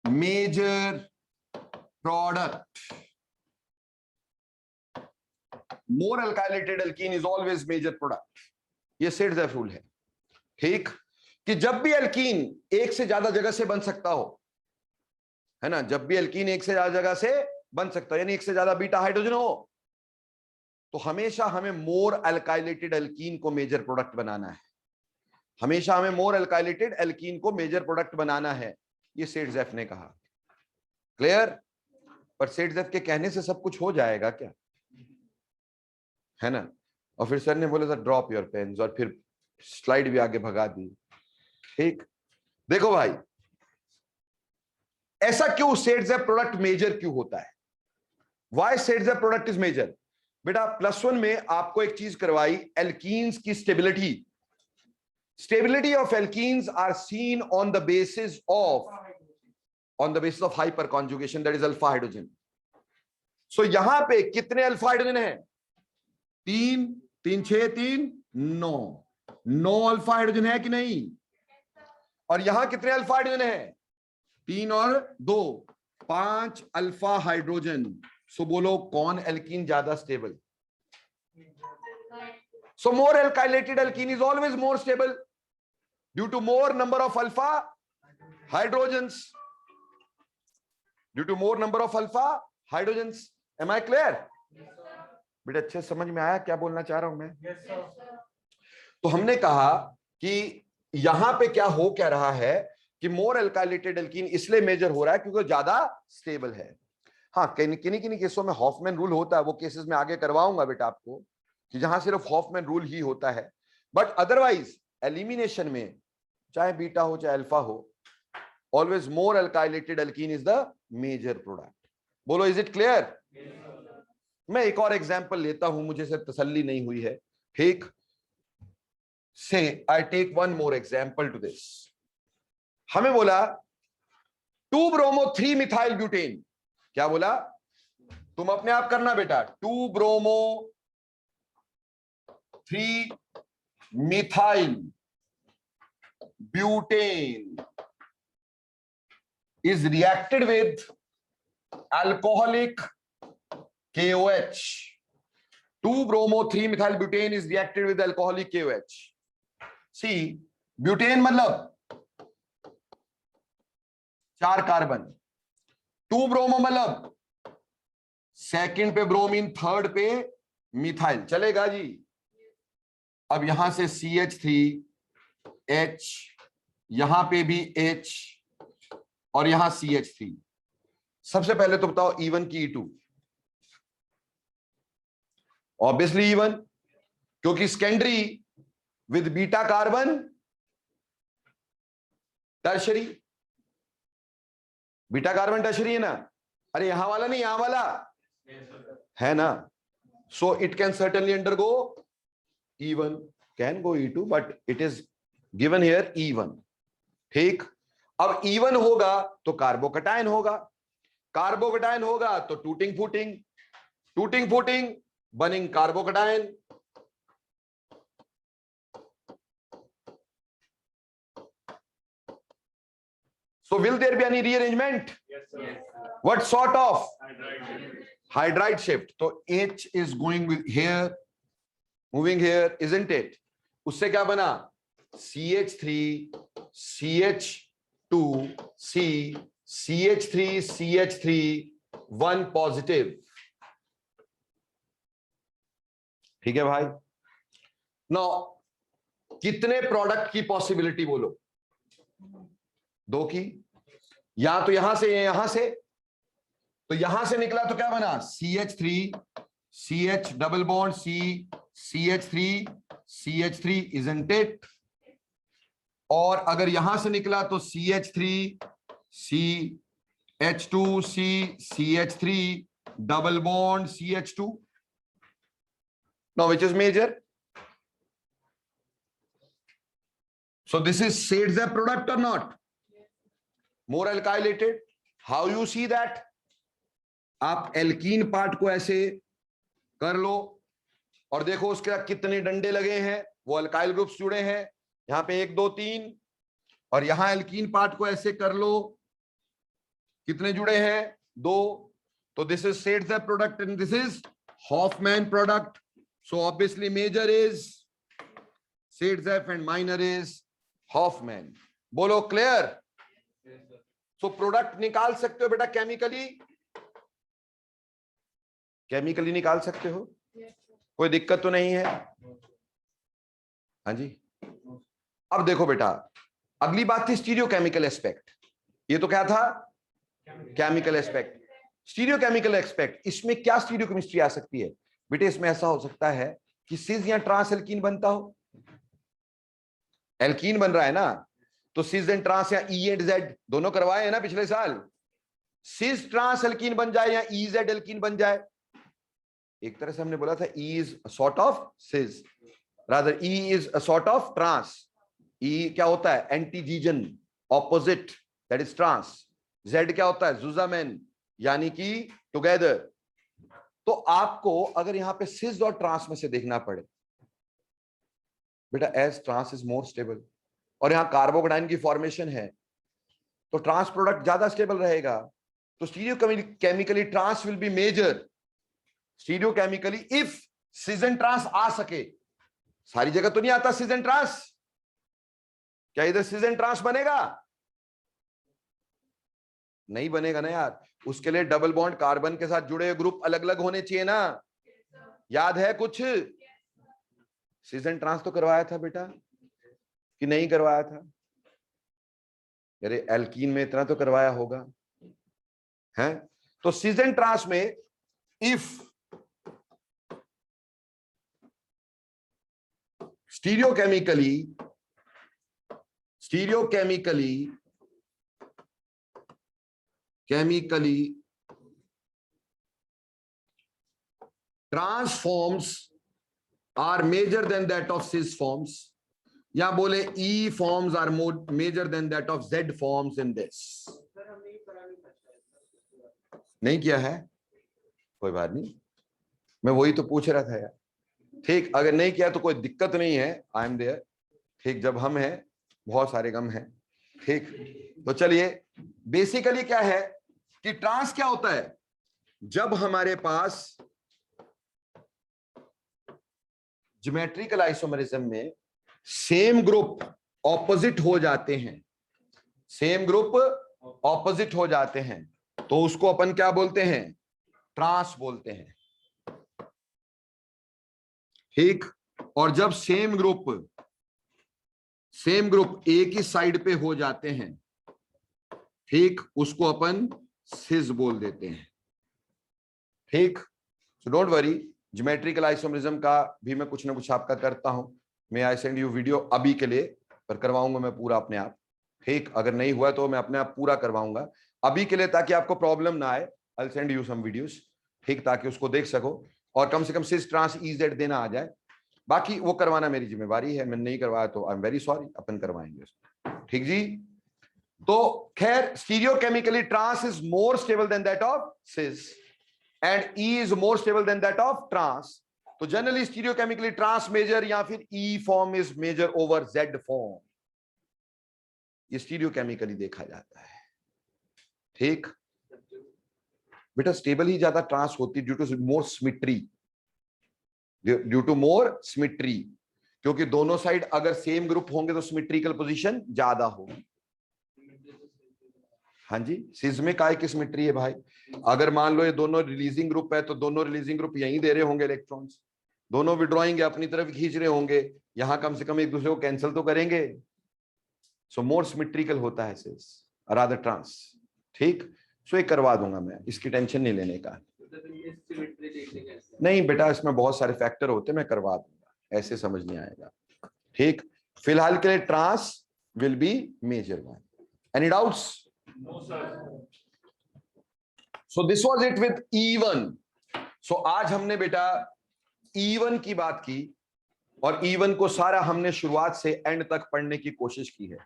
major product. More alkylated alkene is always major product. ये sets rule है, ठीक, कि जब भी alkene एक से ज्यादा जगह से बन सकता हो, है ना, जब भी एल्कीन एक से ज्यादा जगह से बन सकता है, यानी एक से ज्यादा बीटा हाइड्रोजन हो, तो हमेशा हमें मोर अल्काइलेटेड एल्कीन को मेजर प्रोडक्ट बनाना है, हमेशा हमें मोर अल्काइलेटेड एल्कीन को मेजर प्रोडक्ट बनाना है, ये सेट्स ने कहा। क्लियर? पर सेट्स के कहने से सब कुछ हो जाएगा क्या, है ना? और फिर सर ने बोला था ड्रॉप योर पेन्स, और फिर स्लाइड भी आगे भगा दी, ठीक। देखो भाई ऐसा क्यों सेट्स प्रोडक्ट मेजर क्यों होता है, why Saytzeff's product is major? बेटा +1 में आपको एक चीज करवाई, एल्कीन्स की stability of alkenes are seen on the basis of hyperconjugation, that is alpha hydrogen. So यहां पे कितने अल्फा हाइड्रोजन है? 3 3 6 3 9 अल्फा हाइड्रोजन है कि नहीं? और यहां कितने अल्फा हाइड्रोजन है? 3 और 2 5 अल्फा हाइड्रोजन। सो बोलो कौन एल्कीन ज्यादा stable? So more alkylated alkene is always more stable due to more number of alpha hydrogens. Am I clear? बेटा अच्छे समझ में आया क्या बोलना चाह रहा हूं मैं? तो हमने कहा कि यहां पे क्या रहा है कि मोर अल्काइलेटेड एल्कीन इसलिए मेजर हो रहा है क्योंकि ज्यादा स्टेबल है। हाँ, किन्हीं केसों में हॉफमैन रूल होता है, वो केसेस में आगे करवाऊंगा बेटा आपको, कि जहां सिर्फ हॉफमैन रूल ही होता है, बट अदरवाइज एलिमिनेशन में चाहे बीटा हो चाहे अल्फा हो, always more alkylated alkene is the major product. बोलो इज इट क्लियर? मैं एक और एग्जांपल लेता हूं, मुझे से तसल्ली नहीं हुई है, ठीक। Say I take one more example to this. हमें बोला 2 ब्रोमो 3 मिथाइल ब्यूटेन। क्या बोला? तुम अपने आप करना बेटा, 2 bromo 3 methyl butane is reacted with alcoholic KOH 2-bromo-3-methyl butane is reacted with alcoholic KOH. See, butane मतलब 4 कार्बन, 2-ब्रोमो मतलब सेकंड पे ब्रोमीन, थर्ड पे मिथाइल, चलेगा जी। अब यहां से CH3H, यहां पे भी H और यहां CH3। सबसे पहले तो बताओ E1 की E2। ऑब्वियसली E1, क्योंकि secondary with beta carbon tertiary, beta carbon tertiary है ना। अरे यहां वाला नहीं, यहां वाला है ना। So it can certainly undergo E1, can go E2, but it is given here E1। ठीक, अब E1 होगा तो कार्बोकटायन होगा, कार्बोकटायन होगा तो tooting footing, tooting footing burning carbocation. So will there be any rearrangement? Yes, sir. What sort of? Hydride. Hydride shift. So H is going with here, moving here, isn't it? उससे क्या बना? CH3, CH2, C, CH3, CH3, 1 positive. ठीक है भाई। Now कितने product की possibility बोलो? 2 की, या तो यहां से यहां से, तो यहां से निकला तो क्या बना? CH3, CH double bond C, CH3, CH3, isn't it? और अगर यहां से निकला तो CH3, CH2, C, CH3 double bond CH2। Now which is major? So this is Sadzap product or not? More alkylated. How you see that? आप alkene part को ऐसे कर लो और देखो उसके कितने डंडे लगे हैं, वो अल्काइल ग्रुप्स जुड़े हैं, यहां पे 1 2 3, और यहां एल्कीन पार्ट को ऐसे कर लो, कितने जुड़े हैं? 2। तो this is Sadzap product and this is Hoffman product. So obviously major is Sadzap and minor is Hoffman। बोलो क्लियर? सो प्रोडक्ट निकाल सकते हो बेटा केमिकली, केमिकली निकाल सकते हो, कोई दिक्कत तो नहीं है? हाँ जी। अब देखो बेटा, अगली बात थी स्टीरियो केमिकल एस्पेक्ट। ये तो क्या था? Chemical aspect, stereo chemical aspect. इसमें क्या स्टीरियो केमिस्ट्री आ सकती है बेटे? इसमें ऐसा हो सकता है कि सिस या ट्रांस एल्कीन बनता हो, एल्कीन बन रहा है ना, तो सिस एंड ट्रांस या ई एंड जेड दोनों करवाए हैं ना पिछले साल। सिस ट्रांस एल्कीन बन जाए या ई जेड एल्कीन बन जाए। एक तरह से हमने बोला था E is a sort of cis, rather E is a sort of trans. E क्या होता है? एंटीजीजन, opposite, that is trans. Z क्या होता है? जुजामेन, यानी कि टुगेदर। तो आपको अगर यहां पे सिस और ट्रांस में से देखना पड़े बेटा, as trans is more stable और यहां कार्बोकटायन की फॉर्मेशन है, तो ट्रांस प्रोडक्ट ज्यादा स्टेबल रहेगा। तो stereochemically trans will be major stereochemically if cis and trans आ सके। सारी जगह तो नहीं आता सिस एंड ट्रांस। क्या इधर सिस एंड ट्रांस बनेगा? नहीं बनेगा ना यार। उसके लिए डबल बॉन्ड कार्बन के साथ जुड़े ग्रुप अलग अलग होने चाहिए ना। याद है कुछ? सिस एंड ट्रांस तो करवाया था बेटा कि नहीं करवाया था? अरे एल्कीन में इतना तो करवाया होगा, हैं? तो सिस एंड ट्रांस में if stereochemically trans forms are major than that of cis forms, या बोले E forms are more major than that of Z forms in this. नहीं किया है? कोई बात नहीं, मैं वही तो पूछ रहा था यार। ठीक, अगर नहीं किया तो कोई दिक्कत नहीं है, आई एम देयर। ठीक, जब हम हैं बहुत सारे गम हैं। ठीक, तो चलिए, बेसिकली क्या है कि ट्रांस क्या होता है? जब हमारे पास ज्योमेट्रिकल आइसोमरिज्म में सेम ग्रुप ऑपोजिट हो जाते हैं, सेम ग्रुप ऑपोजिट हो जाते हैं, तो उसको अपन क्या बोलते हैं? ट्रांस बोलते हैं। ठीक। और जब सेम ग्रुप एक ही साइड पे हो जाते हैं, ठीक, उसको अपन सिस बोल देते हैं। ठीक। So don't worry, geometrical isomerism का भी मैं कुछ ना कुछ आपका करता हूं। मैं आई सेंड यू वीडियो अभी के लिए, पर करवाऊंगा मैं पूरा अपने आप। ठीक। अगर नहीं हुआ तो मैं अपने आप पूरा करवाऊंगा अभी के लिए, ताकि आपको प्रॉब्लम ना आए। I send you some videos, ठीक, ताकि उसको देख सको और कम से कम सिस ट्रांस ईजेड देना आ जाए। बाकी वो करवाना मेरी जिम्मेवारी है, मैंने नहीं करवाया तो आई एम वेरी सॉरी, अपन करवाएंगे उसको। ठीक जी। तो खैर, stereochemically trans is more stable than that of cis and E is more stable than that of trans. तो जनरली स्टीरियोकेमिकली ट्रांस मेजर या फिर E form is major over Z form, ये स्टीरियोकेमिकली देखा जाता है। ठीक। बेटा स्टेबल ही ज्यादा ट्रांस होती due to more symmetry, due to more symmetry, क्योंकि दोनों साइड अगर सेम ग्रुप होंगे तो सिमेट्रिकल पोजीशन ज्यादा होगी। हाँ जी, सिस में काय की सिमेट्री है भाई? अगर मान लो ये दोनों रिलीजिंग ग्रुप है तो दोनों रिलीजिंग ग्रुप यहीं दे रहे होंगे इलेक्ट्रॉन्स, दोनों विड्रॉइंग अपनी तरफ खींच रहे होंगे, यहां कम से कम एक दूसरे को कैंसिल तो करेंगे। सो मोर सिमेट्रिकल होता है सिस रादर ट्रांस। ठीक। सो ये करवा दूंगा मैं, इसकी टेंशन नहीं लेने का। नहीं बेटा, इसमें बहुत सारे फैक्टर होते हैं, मैं करवा दूंगा, ऐसे समझ नहीं आएगा। ठीक। फिलहाल के लिए trans will be major one. Any doubts? No sir. So this was it with E1। सो आज हमने बेटा E1 की बात की, और E1 को सारा हमने शुरुआत से एंड तक पढ़ने की कोशिश की है।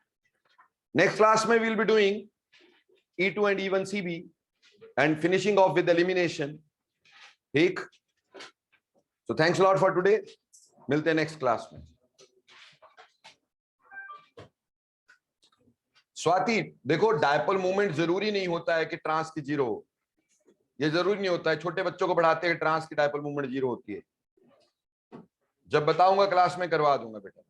नेक्स्ट क्लास में will be doing E2 and E1 CB and finishing off with elimination. ठीक। So thanks lot for today, मिलते हैं नेक्स्ट क्लास में। स्वाति देखो, डायपोल मूवमेंट जरूरी नहीं होता है कि ट्रांस की जीरो हो, ये जरूरी नहीं होता है। छोटे बच्चों को पढ़ाते हैं ट्रांस की डायपोल मूवमेंट जीरो होती है, जब बताऊंगा क्लास में करवा दूंगा बेटा।